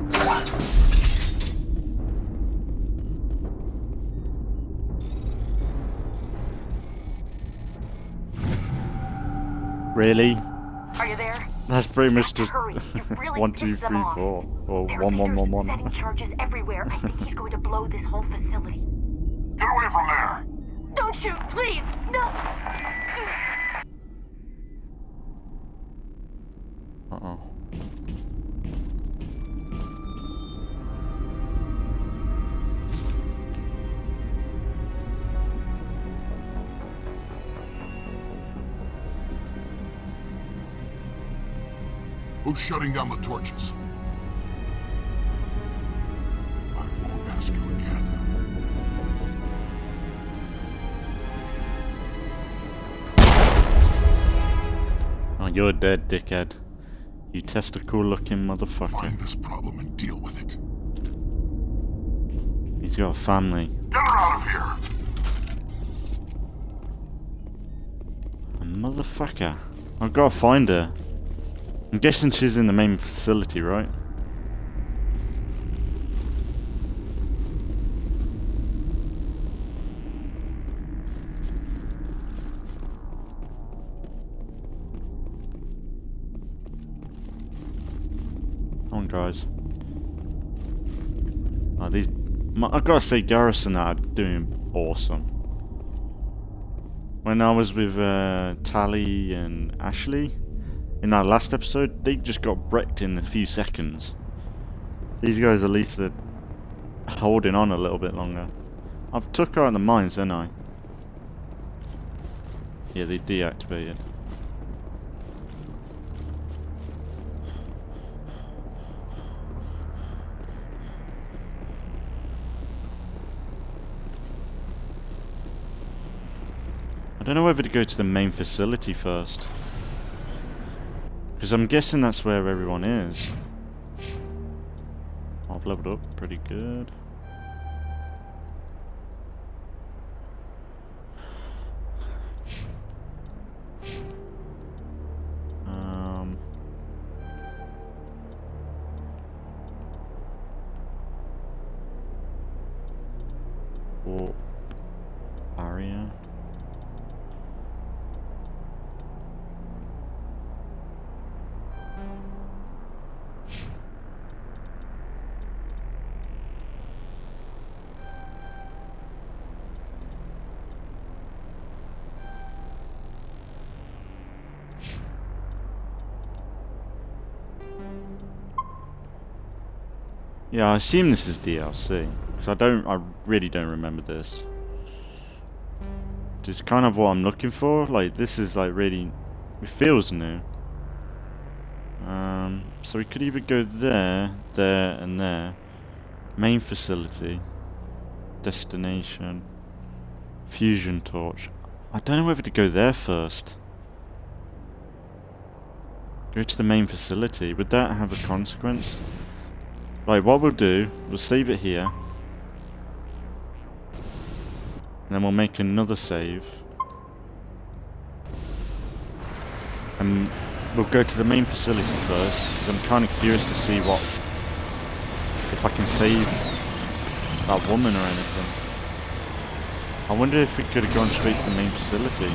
Really? Are you there? That's pretty much just Hurry, you've really 1, 2, pissed them 3, off. 4, or There are 1, 1, 1, 1. setting charges everywhere. I think he's going to blow this whole facility. Get away from there! Don't shoot, please! No! Uh-oh. Who's shutting down the torches? I won't ask you again. Oh, you're dead, dickhead. You testicle-looking motherfucker. Find this problem and deal with it. He's got a family. Get her out of here! A motherfucker. I've got to find her. I'm guessing she's in the main facility, right? Come on, guys. Oh, I gotta say, Garrison are doing awesome. When I was with Tally and Ashley in our last episode, they just got wrecked in a few seconds. These guys, at least, they're holding on a little bit longer. I've took out the mines, didn't I? Yeah, they deactivated. I don't know whether to go to the main facility first. Because I'm guessing that's where everyone is. I've leveled up pretty good. Warp barrier. Yeah, I assume this is DLC, because I really don't remember this. Just kind of what I'm looking for. Like, this is like really, it feels new. So we could either go there, there, and there. Main facility, destination, fusion torch. I don't know whether to go there first. Go to the main facility. Would that have a consequence? Right, what we'll do, we'll save it here. And then we'll make another save. And we'll go to the main facility first, because I'm kind of curious to see if I can save that woman or anything. I wonder if we could have gone straight to the main facility.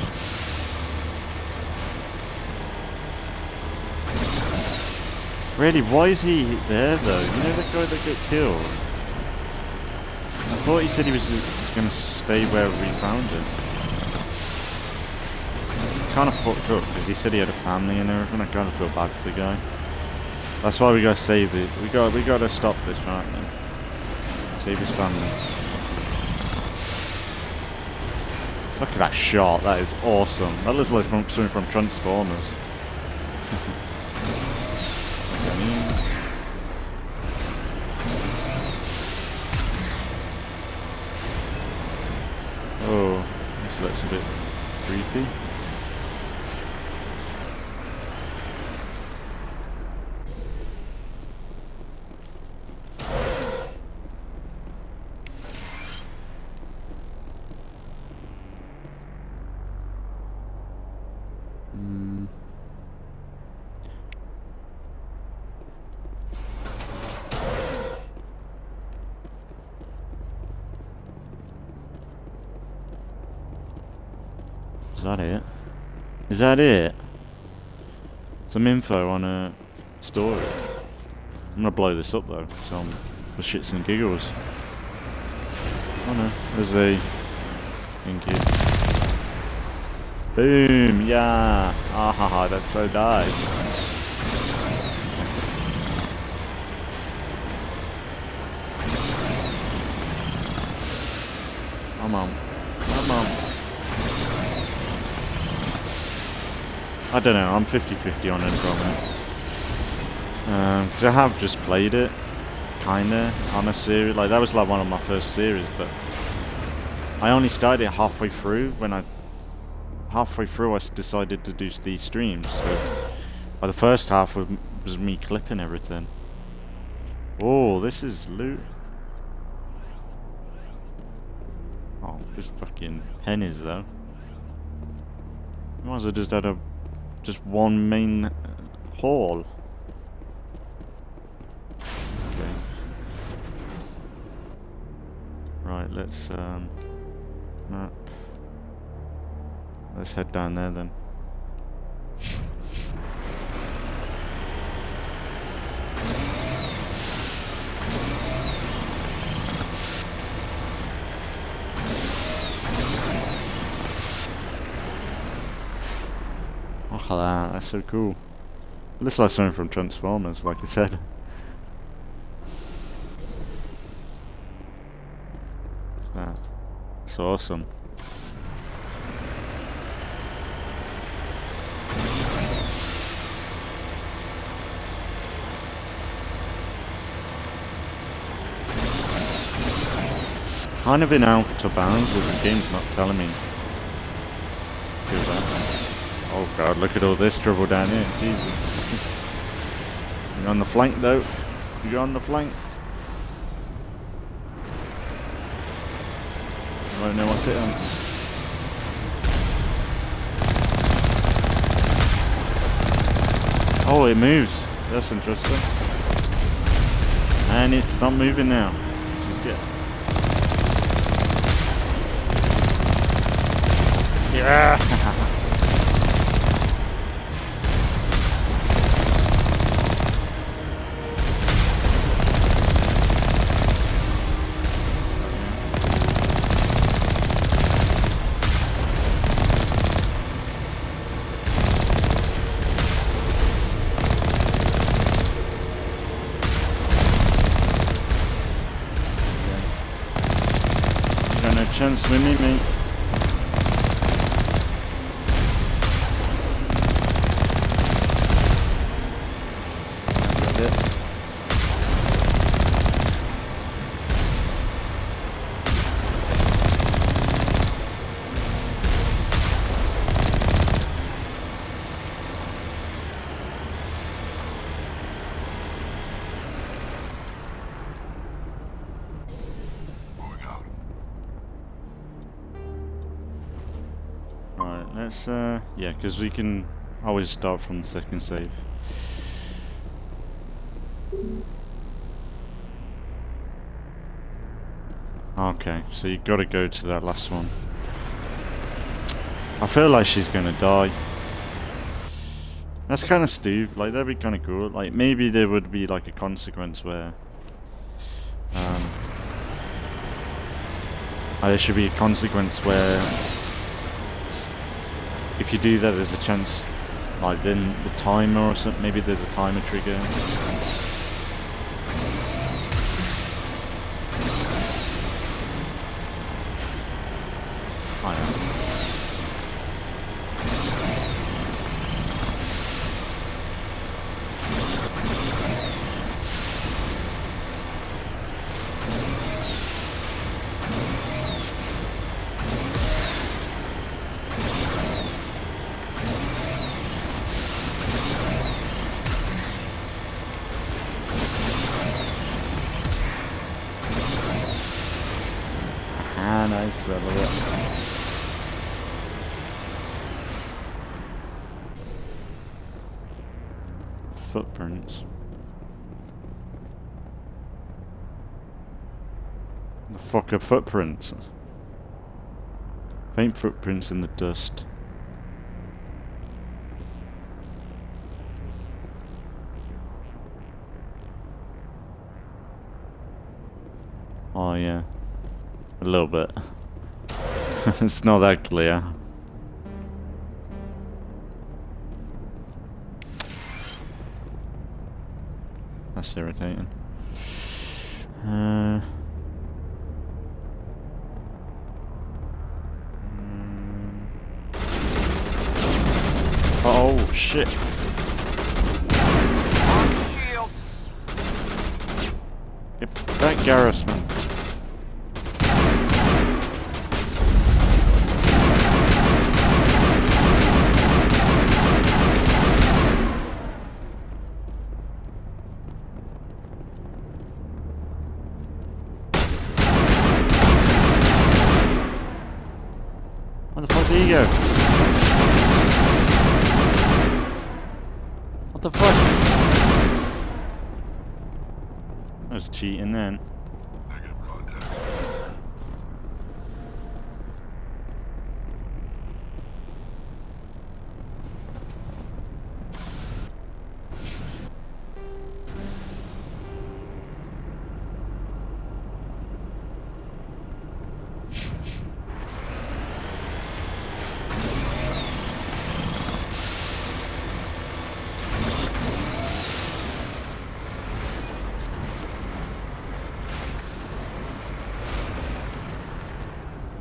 Really, why is he there though? You know the guy that got killed? I thought he said he was going to stay where we found him. Kind of fucked up because he said he had a family and everything. I kind of feel bad for the guy. That's why we gotta save it. We gotta stop this right now. Save his family. Look at that shot. That is awesome. That looks like something from Transformers. Oh, this looks a bit creepy. Is that it? Is that it? some info on a storage. I'm gonna blow this up though, so for shits and giggles. Oh no, there's a... Thank you. Boom! Yeah! Ah ha ha, that's so nice. Come on. Come on. I don't know, I'm 50-50 on Andromeda. Because I have just played it, kinda, on a series. Like, that was like one of my first series, but I only started it halfway through when I decided to do these streams. So, by the first half was me clipping everything. Oh, this is loot. Oh, just fucking pennies though. Might as well just had just one main hall. Okay. Right, let's map. Let's head down there then. Oh, that's so cool. Looks like something from Transformers, like I said. That's awesome. Kind of in out of bounds, but the game's not telling me to do that. Oh god, look at all this trouble down here. Jesus. You're on the flank though. You're on the flank. I won't know what's it on. Oh, it moves. That's interesting. And it's not moving now, which is good. Yeah. You got no chance with me, mate. Let's, yeah, because we can always start from the second save. Okay, so you gotta go to that last one. I feel like she's gonna die. That's kind of stupid, like, that'd be kind of cool. Like, maybe there would be, like, a consequence where... there should be a consequence where... if you do that, there's a chance, like, then the timer or something, maybe there's a timer trigger. I don't know. Nice, I love it. Footprints. The fuck are footprints? Faint footprints in the dust. Oh, yeah. A little bit. It's not that clear. That's irritating. Oh, shit. Shields. Get back, Garrus, man. Where the fuck did he go? What the fuck? I was cheating then. Negative contact.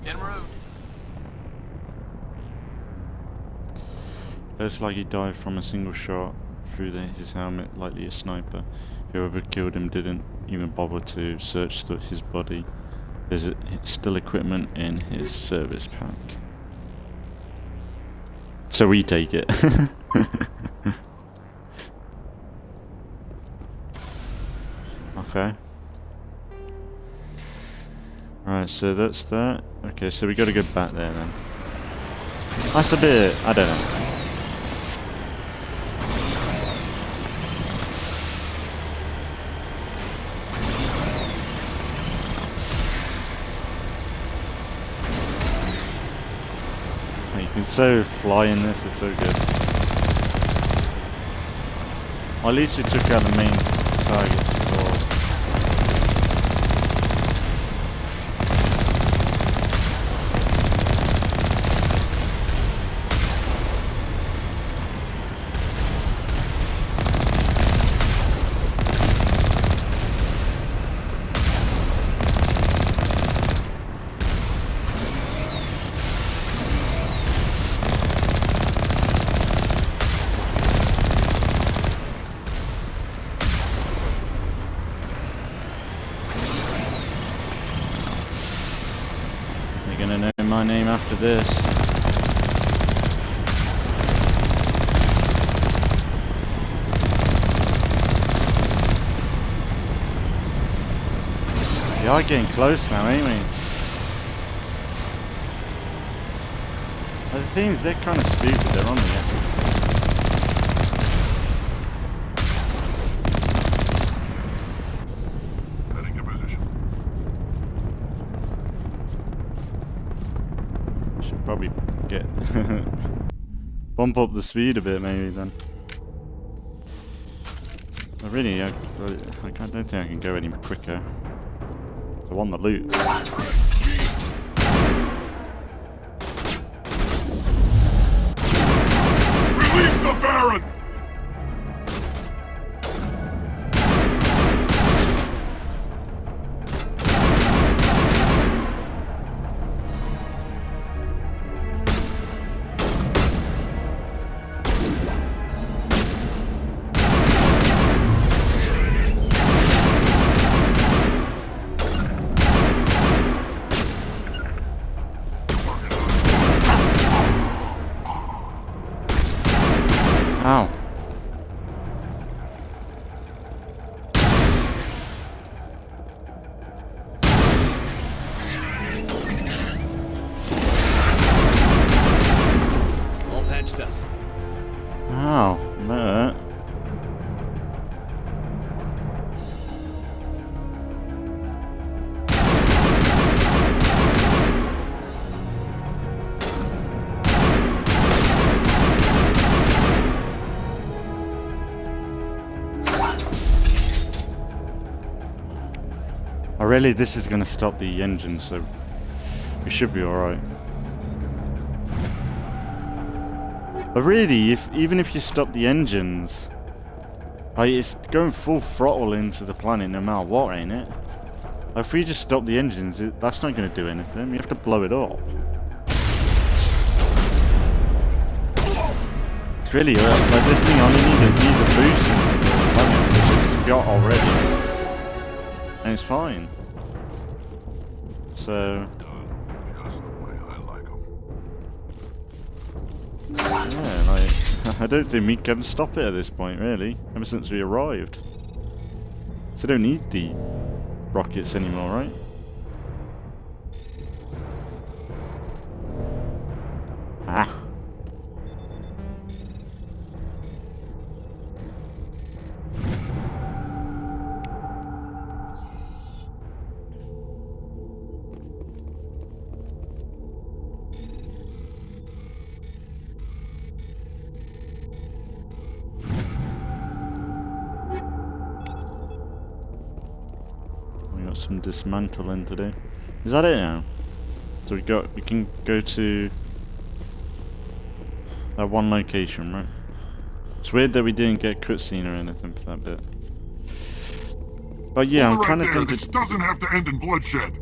En route. Looks like he died from a single shot through his helmet, likely a sniper. Whoever killed him didn't even bother to search his body. There's still equipment in his service pack. So we take it. Okay. Right, so that's that. Okay, so we gotta go back there then. That's a bit... I don't know. You can so fly in this, it's so good. Well, at least we took out the main targets for... You're gonna know my name after this. We are getting close now, ain't we? But the thing is, they're kind of stupid. They're on the effort. Heading to position. Should probably get bump up the speed a bit, maybe then. But really, I don't think I can go any quicker. I want the loot. Release the Baron! Ow. All patched up. Ow. That. I really, this is going to stop the engine, so we should be alright. But really, even if you stop the engines, like, it's going full throttle into the planet no matter what, ain't it? Like, if we just stop the engines, that's not going to do anything. We have to blow it up. It's really, like, this thing only needs a boost into the planet, which it's got already. And it's fine. So... yeah, like, I don't think we can stop it at this point, really, ever since we arrived. So don't need the rockets anymore, right? Ah. Some dismantling to do. Is that it now? So we can go to that one location, right? It's weird that we didn't get cutscene or anything for that bit. But yeah, I'm kind of tempted. This doesn't have to end in bloodshed.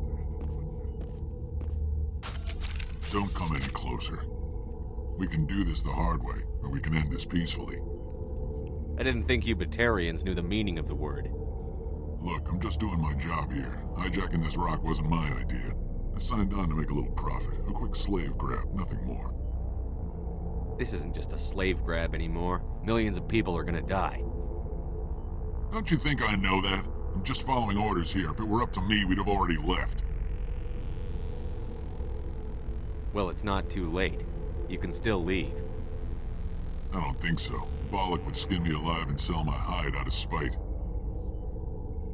Don't come any closer. We can do this the hard way, or we can end this peacefully. I didn't think you Batarians knew the meaning of the word. Look, I'm just doing my job here. Hijacking this rock wasn't my idea. I signed on to make a little profit. A quick slave grab, nothing more. This isn't just a slave grab anymore. Millions of people are gonna die. Don't you think I know that? I'm just following orders here. If it were up to me, we'd have already left. Well, it's not too late. You can still leave. I don't think so. Bollock would skin me alive and sell my hide out of spite.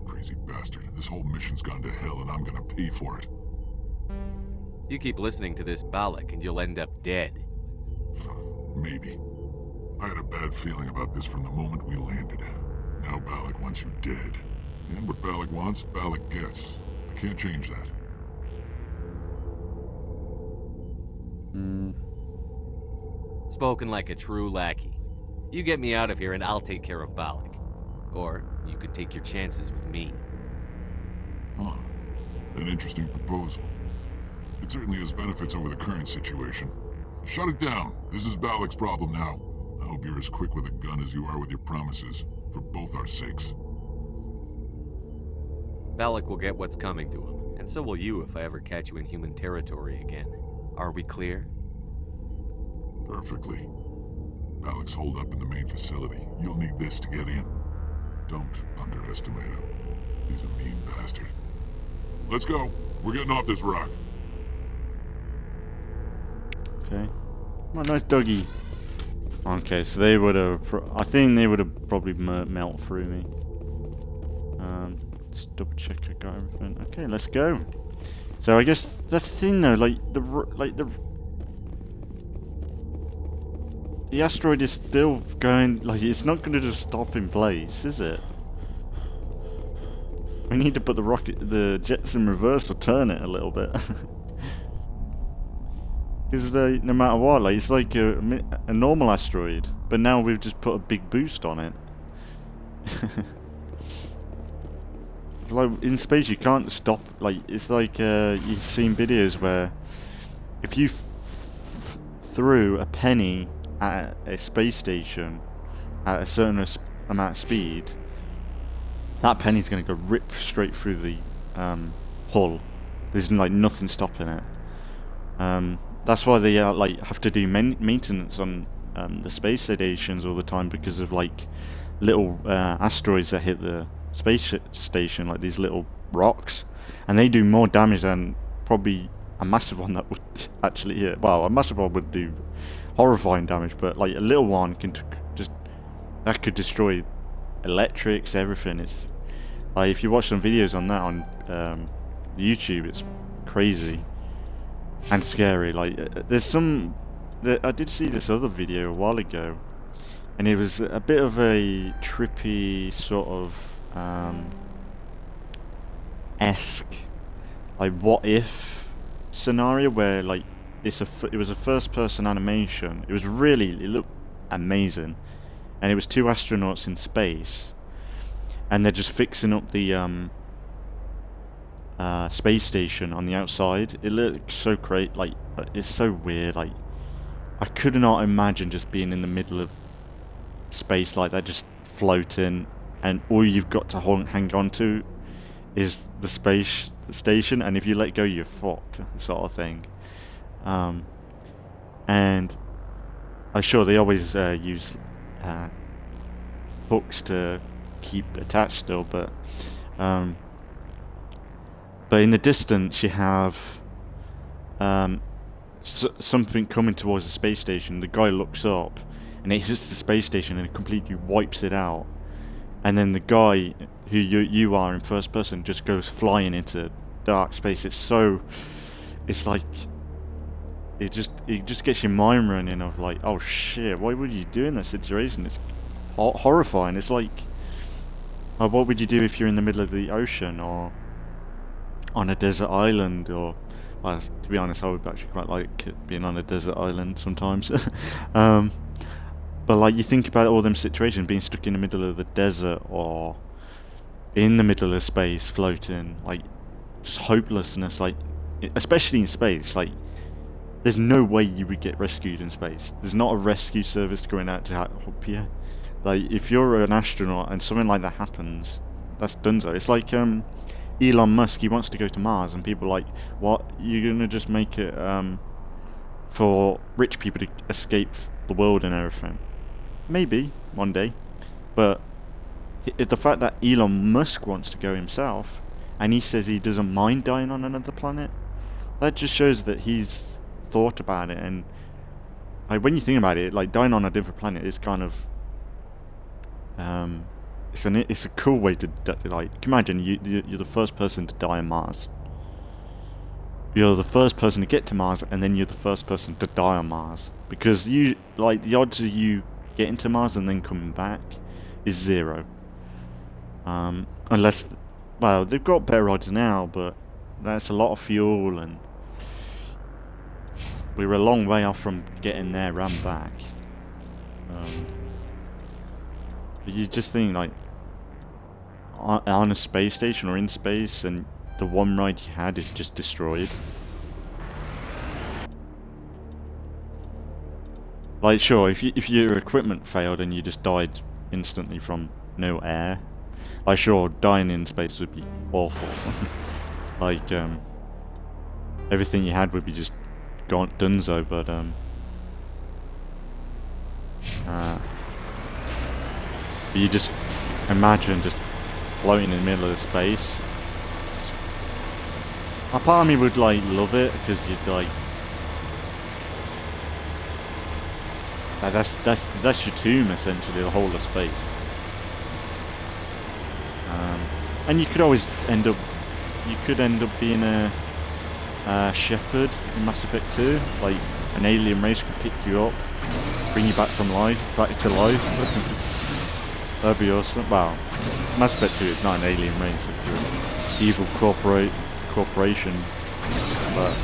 Crazy bastard. This whole mission's gone to hell and I'm gonna pay for it. You keep listening to this Bollock and you'll end up dead. Maybe. I had a bad feeling about this from the moment we landed. Now Bollock wants you dead. And what Bollock wants, Bollock gets. I can't change that. Spoken like a true lackey. You get me out of here and I'll take care of Bollock. Or you could take your chances with me. Huh. An interesting proposal. It certainly has benefits over the current situation. Shut it down. This is Bollock's problem now. I hope you're as quick with a gun as you are with your promises. For both our sakes. Bollock will get what's coming to him. And so will you if I ever catch you in human territory again. Are we clear? Perfectly. Bollock's holed up in the main facility. You'll need this to get in. Don't underestimate him. He's a mean bastard. Let's go. We're getting off this rock. Okay. Oh, nice doggy. Okay, so they would have... I think they would have probably melt through me. Just double check I got everything. Okay, let's go. So I guess that's the thing though, like the asteroid is still going, like, it's not going to just stop in place, is it? We need to put the jets in reverse or turn it a little bit. Because no matter what, like, it's like a normal asteroid, but now we've just put a big boost on it. It's like in space you can't stop. Like, it's like you've seen videos where if you threw a penny at a space station at a certain amount of speed, that penny's going to go rip straight through the hull. There's like nothing stopping it. That's why they like have to do maintenance on the space stations all the time, because of like little asteroids that hit the space station, like these little rocks, and they do more damage than probably a massive one that would actually hit. Well, a massive one would do horrifying damage, but like a little one can that could destroy electrics, everything. It's like, if you watch some videos on that on YouTube, it's crazy and scary. Like, there's some I did see this other video a while ago, and it was a bit of a trippy sort of like what if scenario where like it was a first person animation. It looked amazing, and it was 2 astronauts in space, and they're just fixing up the space station on the outside. It looks so great. Like, it's so weird. Like, I could not imagine just being in the middle of space like that, just floating, and all you've got to hang on to is the space station, and if you let go, you're fucked, sort of thing. And I'm sure they always use hooks to keep attached still, but in the distance you have something coming towards the space station. The guy looks up, and it hits the space station and it completely wipes it out. And then the guy who you are in first person just goes flying into dark space. It's like it just gets your mind running of like, oh shit, why would you do in that situation? It's horrifying. It's like, what would you do if you're in the middle of the ocean or on a desert island? Or, well, to be honest, I would actually quite like being on a desert island sometimes. But like, you think about all them situations, being stuck in the middle of the desert or in the middle of space floating, like, just hopelessness, like, especially in space. Like, there's no way you would get rescued in space. There's not a rescue service going out to help you. Like, if you're an astronaut and something like that happens, that's donezo. It's like Elon Musk, he wants to go to Mars, and people are like, what, you're gonna just make it for rich people to escape the world and everything? Maybe one day, but the fact that Elon Musk wants to go himself, and he says he doesn't mind dying on another planet, that just shows that he's thought about it. And like, when you think about it, like, dying on a different planet is kind of it's a cool way to like, imagine you're the first person to die on Mars. You're the first person to get to Mars, and then you're the first person to die on Mars, because you, like, the odds of you getting to Mars and then coming back is 0. Unless, well, they've got better odds now, but that's a lot of fuel, and we were a long way off from getting there and back. But you just think, like, on a space station or in space, and the one ride you had is just destroyed. Like, sure, if your equipment failed and you just died instantly from no air, like, sure, dying in space would be awful. Like, everything you had would be just donezo, but you just imagine just floating in the middle of space. A part of me would, like, love it, because you'd, like, that's your tomb, essentially, the whole of space. And you could always end up being a Shepard in Mass Effect 2, like, an alien race could pick you up, bring you back to life. That'd be awesome. Well, Mass Effect 2, it's not an alien race, it's an evil corporation, but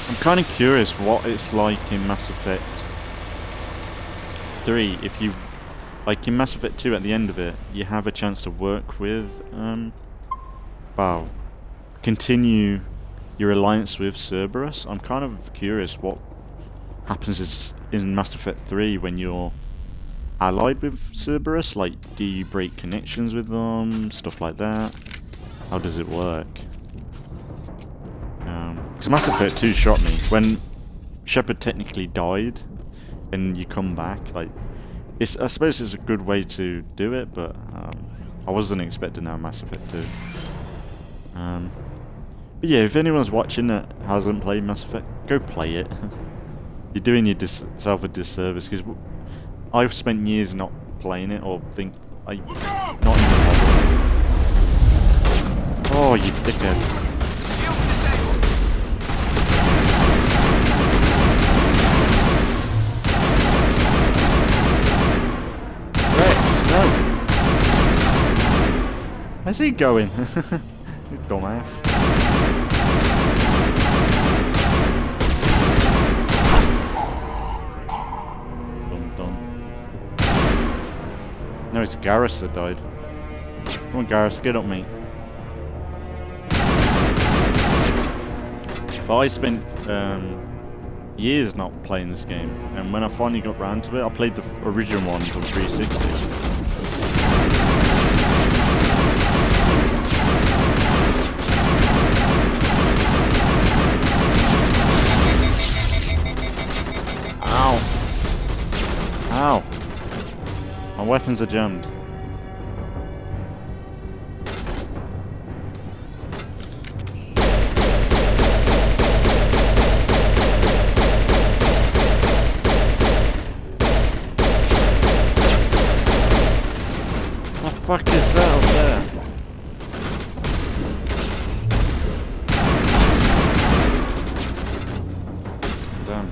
I'm kind of curious what it's like in Mass Effect 3. If you, like, in Mass Effect 2, at the end of it, you have a chance to work with, continue your alliance with Cerberus. I'm kind of curious what happens in Mass Effect 3 when you're allied with Cerberus. Like, do you break connections with them, stuff like that? How does it work? Because Mass Effect 2 shot me. When Shepard technically died, and you come back, like, I suppose it's a good way to do it, but I wasn't expecting that in Mass Effect 2. But yeah, if anyone's watching that hasn't played Mass Effect, go play it. You're doing yourself a disservice, because I've spent years not playing it, or not even bothering. Oh, you dickheads. Where's he going? You dumbass. No, it's Garrus that died. Come on, Garrus, get up, mate. But I spent years not playing this game, and when I finally got round to it, I played the original one on 360. Ow! Ow! My weapons are jammed. What the fuck is that up there? Damn.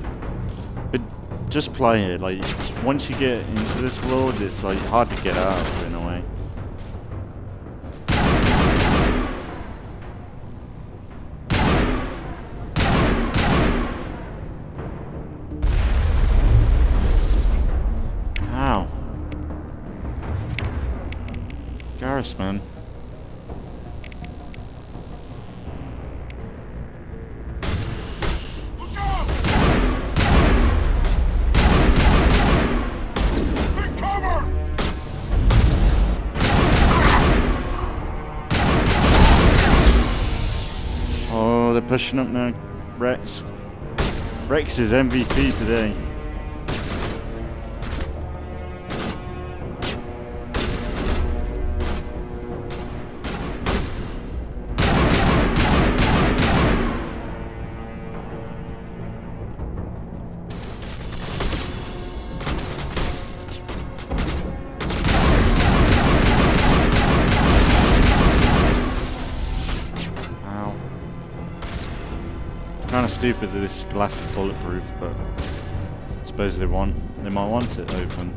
But just play it, like, once you get into this world, it's like hard to get out of it in a way. Ow. Garrus, man. Oh, they're pushing up now. Rex. Rex is MVP today. Kind of stupid that this glass is bulletproof, but I suppose they might want it open.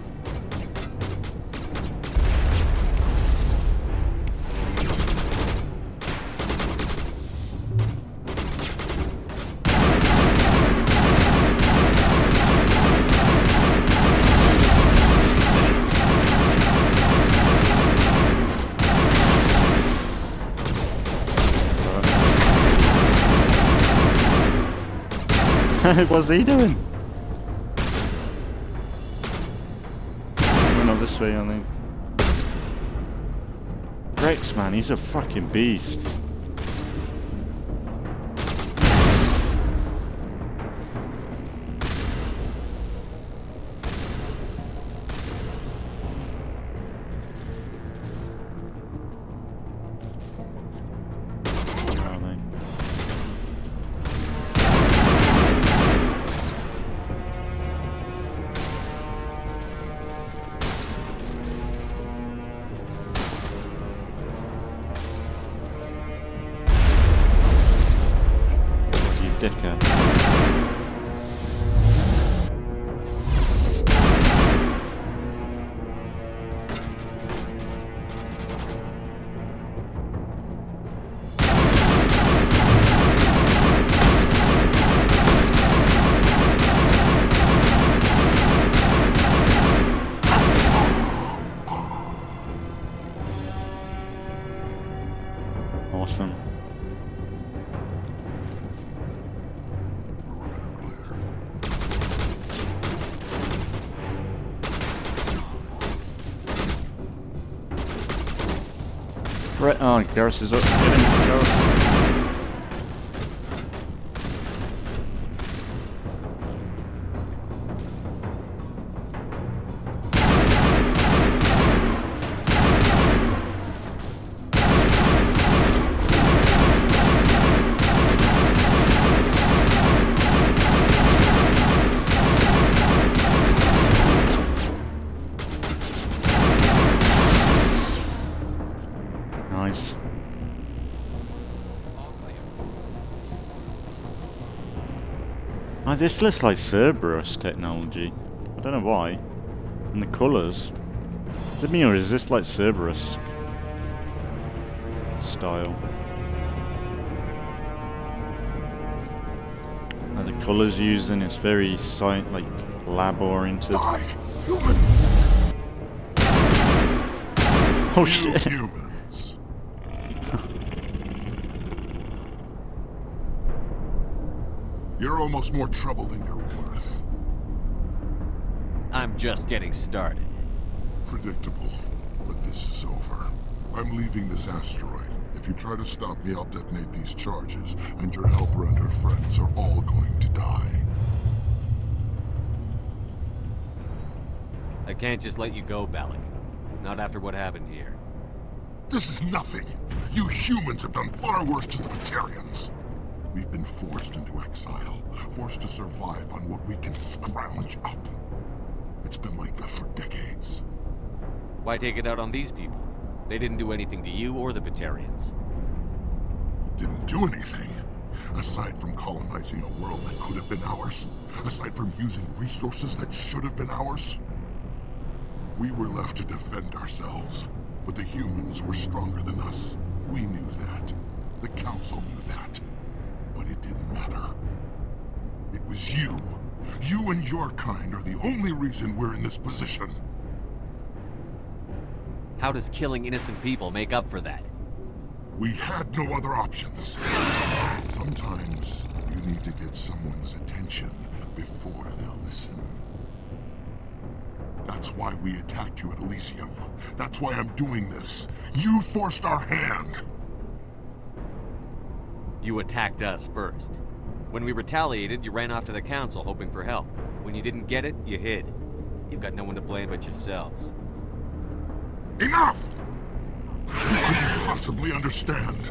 What's he doing? Going up this way, I think. Rex, man, he's a fucking beast. Dickhead. Awesome. Right, oh, Garrus is up. Get him, Garrus. Nice. Oh, this looks like Cerberus technology. I don't know why. And the colours. Is it me or is this like Cerberus? style. The colours using, it's very lab oriented. Oh shit! Humans. You're almost more trouble than you're worth. I'm just getting started. Predictable, but this is over. I'm leaving this asteroid. If you try to stop me, I'll detonate these charges, and your helper and her friends are all going to die. I can't just let you go, Balak. Not after what happened here. This is nothing. You humans have done far worse to the Batarians. We've been forced into exile, forced to survive on what we can scrounge up. It's been like that for decades. Why take it out on these people? They didn't do anything to you or the Batarians. Didn't do anything. Aside from colonizing a world that could have been ours. Aside from using resources that should have been ours. We were left to defend ourselves. But the humans were stronger than us. We knew that. The Council knew that. But it didn't matter. It was you. You and your kind are the only reason we're in this position. How does killing innocent people make up for that? We had no other options. Sometimes you need to get someone's attention before they'll listen. That's why we attacked you at Elysium. That's why I'm doing this. You forced our hand. You attacked us first. When we retaliated, you ran off to the Council hoping for help. When you didn't get it, you hid. You've got no one to blame but yourselves. Enough! You couldn't possibly understand.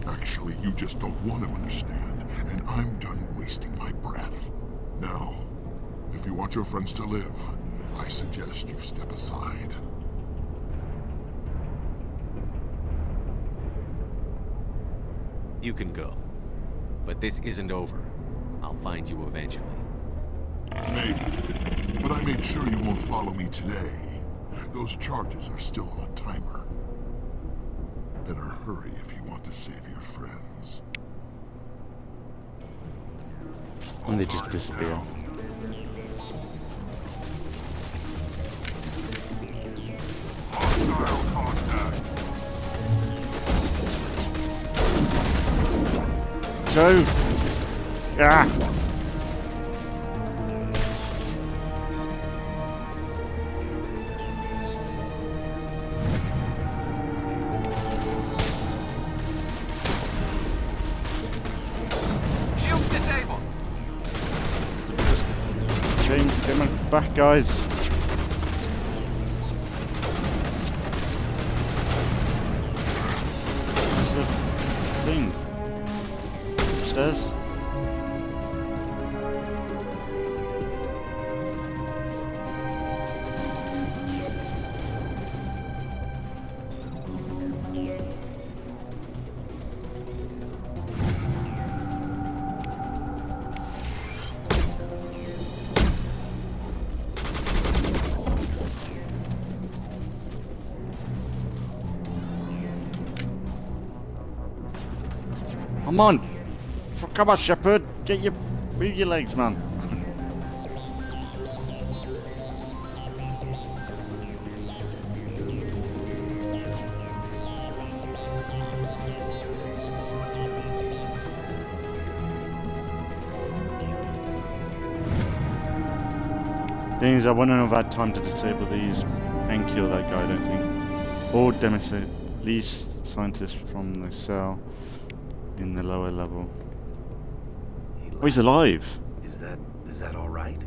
Actually, you just don't want to understand, and I'm done wasting my breath. Now, if you want your friends to live, I suggest you step aside. You can go. But this isn't over. I'll find you eventually. Maybe. But I made sure you won't follow me today. Those charges are still on a timer. Better hurry if you want to save your friends. And they just disappear. Go! Ah! Shields disabled. James, get my back, guys. What's the thing? Upstairs? Come on! Come on, Shepard! Move your legs, man. Thing is, I wouldn't have had time to disable these and kill that guy, I don't think. Or demonstrate these scientists from the cell in the lower level. Oh, he's alive. Is that all right?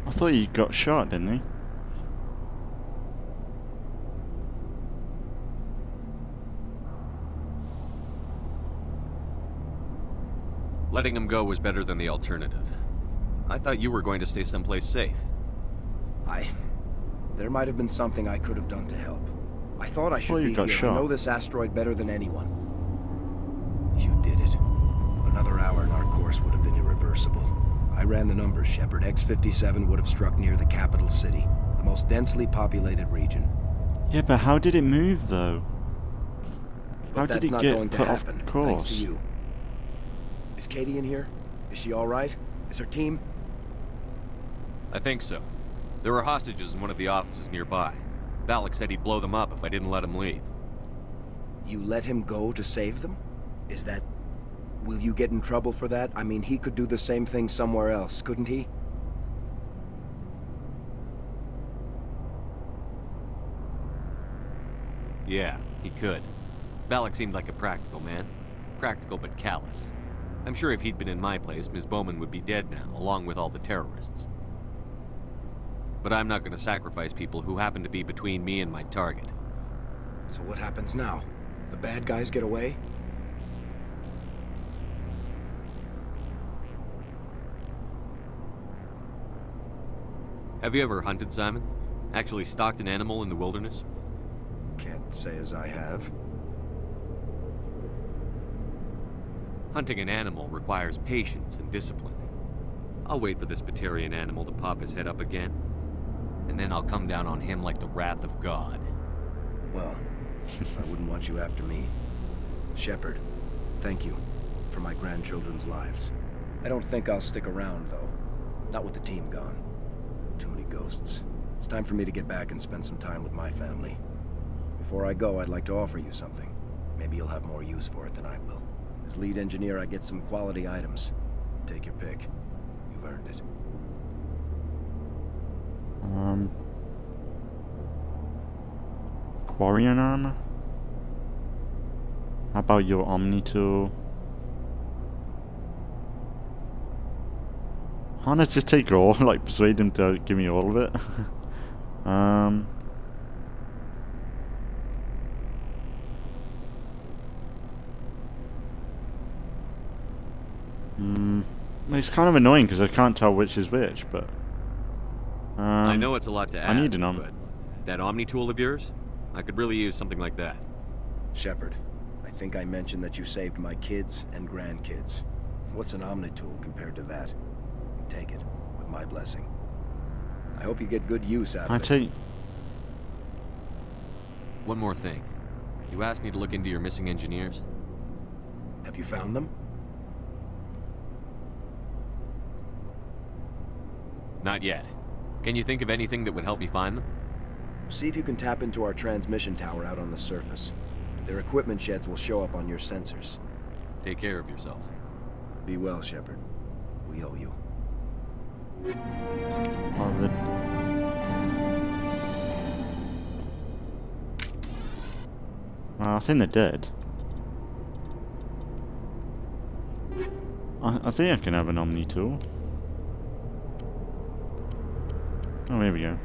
I thought he got shot, didn't he? Letting him go was better than the alternative. I thought you were going to stay someplace safe. There might have been something I could have done to help. I thought I should be here. Shot. I know this asteroid better than anyone. You did it. Another hour and our course would have been irreversible. I ran the numbers, Shepard. X-57 would have struck near the capital city, the most densely populated region. Yeah, but how did it move, though? How But did that's it not get going to put off happen, course? thanks to you. Is Katie in here? Is she all right? Is her team? I think so. There were hostages in one of the offices nearby. Balak said he'd blow them up if I didn't let him leave. You let him go to save them? Is that... Will you get in trouble for that? I mean, he could do the same thing somewhere else, couldn't he? Yeah, he could. Balak seemed like a practical man. Practical but callous. I'm sure if he'd been in my place, Ms. Bowman would be dead now, along with all the terrorists. But I'm not going to sacrifice people who happen to be between me and my target. So what happens now? The bad guys get away? Have you ever hunted, Simon? Actually stalked an animal in the wilderness? Can't say as I have. Hunting an animal requires patience and discipline. I'll wait for this Batarian animal to pop his head up again, and then I'll come down on him like the wrath of God. Well, I wouldn't want you after me. Shepard, thank you for my grandchildren's lives. I don't think I'll stick around, though. Not with the team gone. Too many ghosts. It's time for me to get back and spend some time with my family. Before I go, I'd like to offer you something. Maybe you'll have more use for it than I will. As lead engineer, I get some quality items. Take your pick. You've earned it. Quarian armor? How about your Omni tool? Why not just take all, like persuade him to give me all of it? It's kind of annoying because I can't tell which is which, but... I know it's a lot to ask, I need an but that Omni tool of yours? I could really use something like that. Shepard, I think I mentioned that you saved my kids and grandkids. What's an Omni tool compared to that? Take it, with my blessing. I hope you get good use out of it. One more thing. You asked me to look into your missing engineers? Have you found them? Not yet. Can you think of anything that would help me find them? See if you can tap into our transmission tower out on the surface. Their equipment sheds will show up on your sensors. Take care of yourself. Be well, Shepard. We owe you. I think they're dead. I think I can have an Omni tool. Oh, here we go.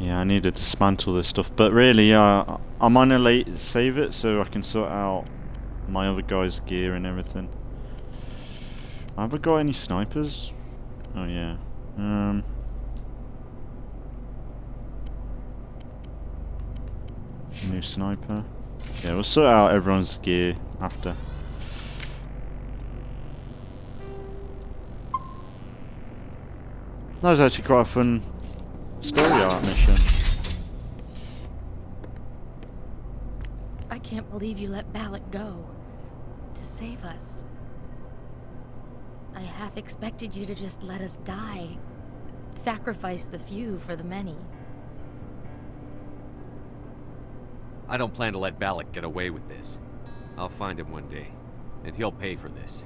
Yeah, I need to dismantle this stuff, but really, I'm on a late save it so I can sort out my other guy's gear and everything. Have I got any snipers? Oh yeah. New sniper. Yeah, we'll sort out everyone's gear after. That was actually quite a fun story arc mission. I can't believe you let Balak go. To save us. I half expected you to just let us die. Sacrifice the few for the many. I don't plan to let Balak get away with this. I'll find him one day, and he'll pay for this.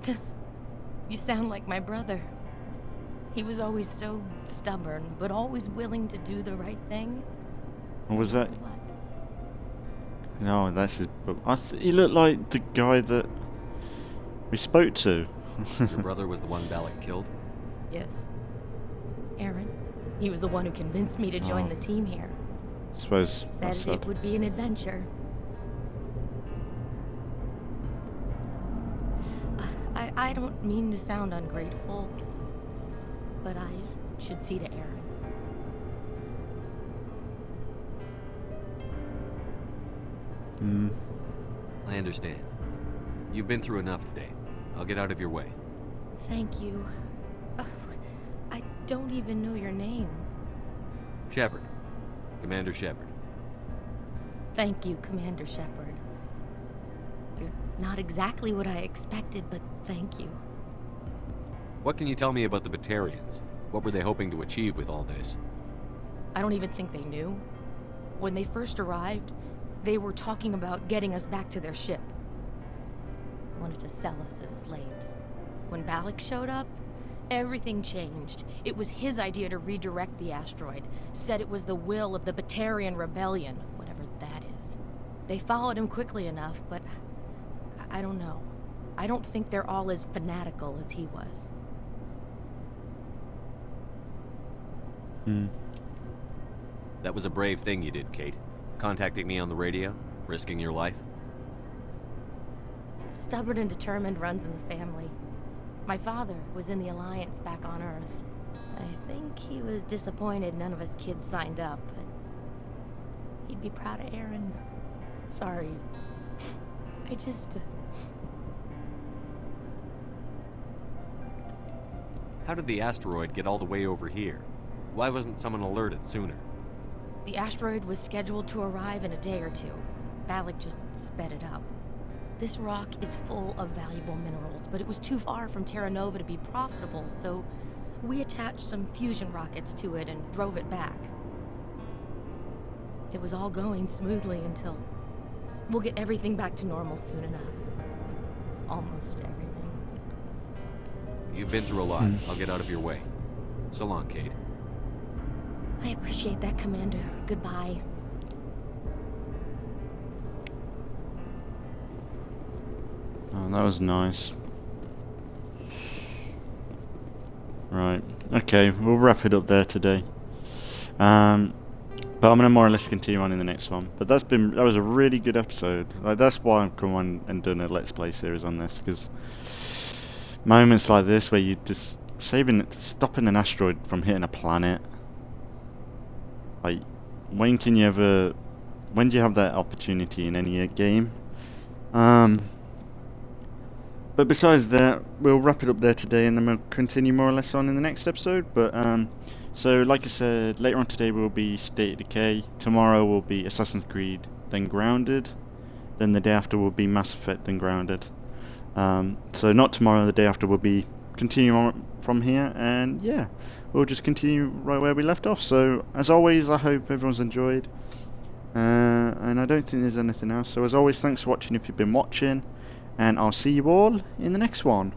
You sound like my brother. He was always so stubborn, but always willing to do the right thing. What was that? What? No, that's his. He looked like the guy that we spoke to. Your brother was the one Balak killed? Yes. Aaron. He was the one who convinced me to join the team here. I suppose Said it would be an adventure. I don't mean to sound ungrateful, but I should see to Aaron. I understand. You've been through enough today. I'll get out of your way. Thank you. I don't even know your name. Shepard. Commander Shepard. Thank you, Commander Shepard. You're not exactly what I expected, but thank you. What can you tell me about the Batarians? What were they hoping to achieve with all this? I don't even think they knew. When they first arrived, they were talking about getting us back to their ship. They wanted to sell us as slaves. When Balak showed up, everything changed. It was his idea to redirect the asteroid. Said it was the will of the Batarian Rebellion, whatever that is. They followed him quickly enough, but I don't know. I don't think they're all as fanatical as he was. That was a brave thing you did, Kate. Contacting me on the radio, risking your life. Stubborn and determined runs in the family. My father was in the Alliance back on Earth. I think he was disappointed none of us kids signed up, but he'd be proud of Aaron. Sorry. I just... How did the asteroid get all the way over here? Why wasn't someone alerted sooner? The asteroid was scheduled to arrive in a day or two. Balak just sped it up. This rock is full of valuable minerals, but it was too far from Terra Nova to be profitable, so we attached some fusion rockets to it and drove it back. It was all going smoothly until... We'll get everything back to normal soon enough. Almost everything. You've been through a lot. I'll get out of your way. So long, Kate. I appreciate that, Commander. Goodbye. Oh, that was nice. Right. Okay, we'll wrap it up there today. But I'm gonna more or less continue on in the next one. But that was a really good episode. Like, that's why I'm come on and doing a Let's Play series on this, because moments like this where you just stopping an asteroid from hitting a planet. Like, when do you have that opportunity in any game? But besides that, we'll wrap it up there today, and then we'll continue more or less on in the next episode. But so like I said, later on today will be State of Decay. Tomorrow will be Assassin's Creed, then Grounded. Then the day after will be Mass Effect, then Grounded. So not tomorrow, the day after will be continuing on from here, and yeah, we'll just continue right where we left off. So as always, I hope everyone's enjoyed, and I don't think there's anything else. So as always, thanks for watching if you've been watching, and I'll see you all in the next one.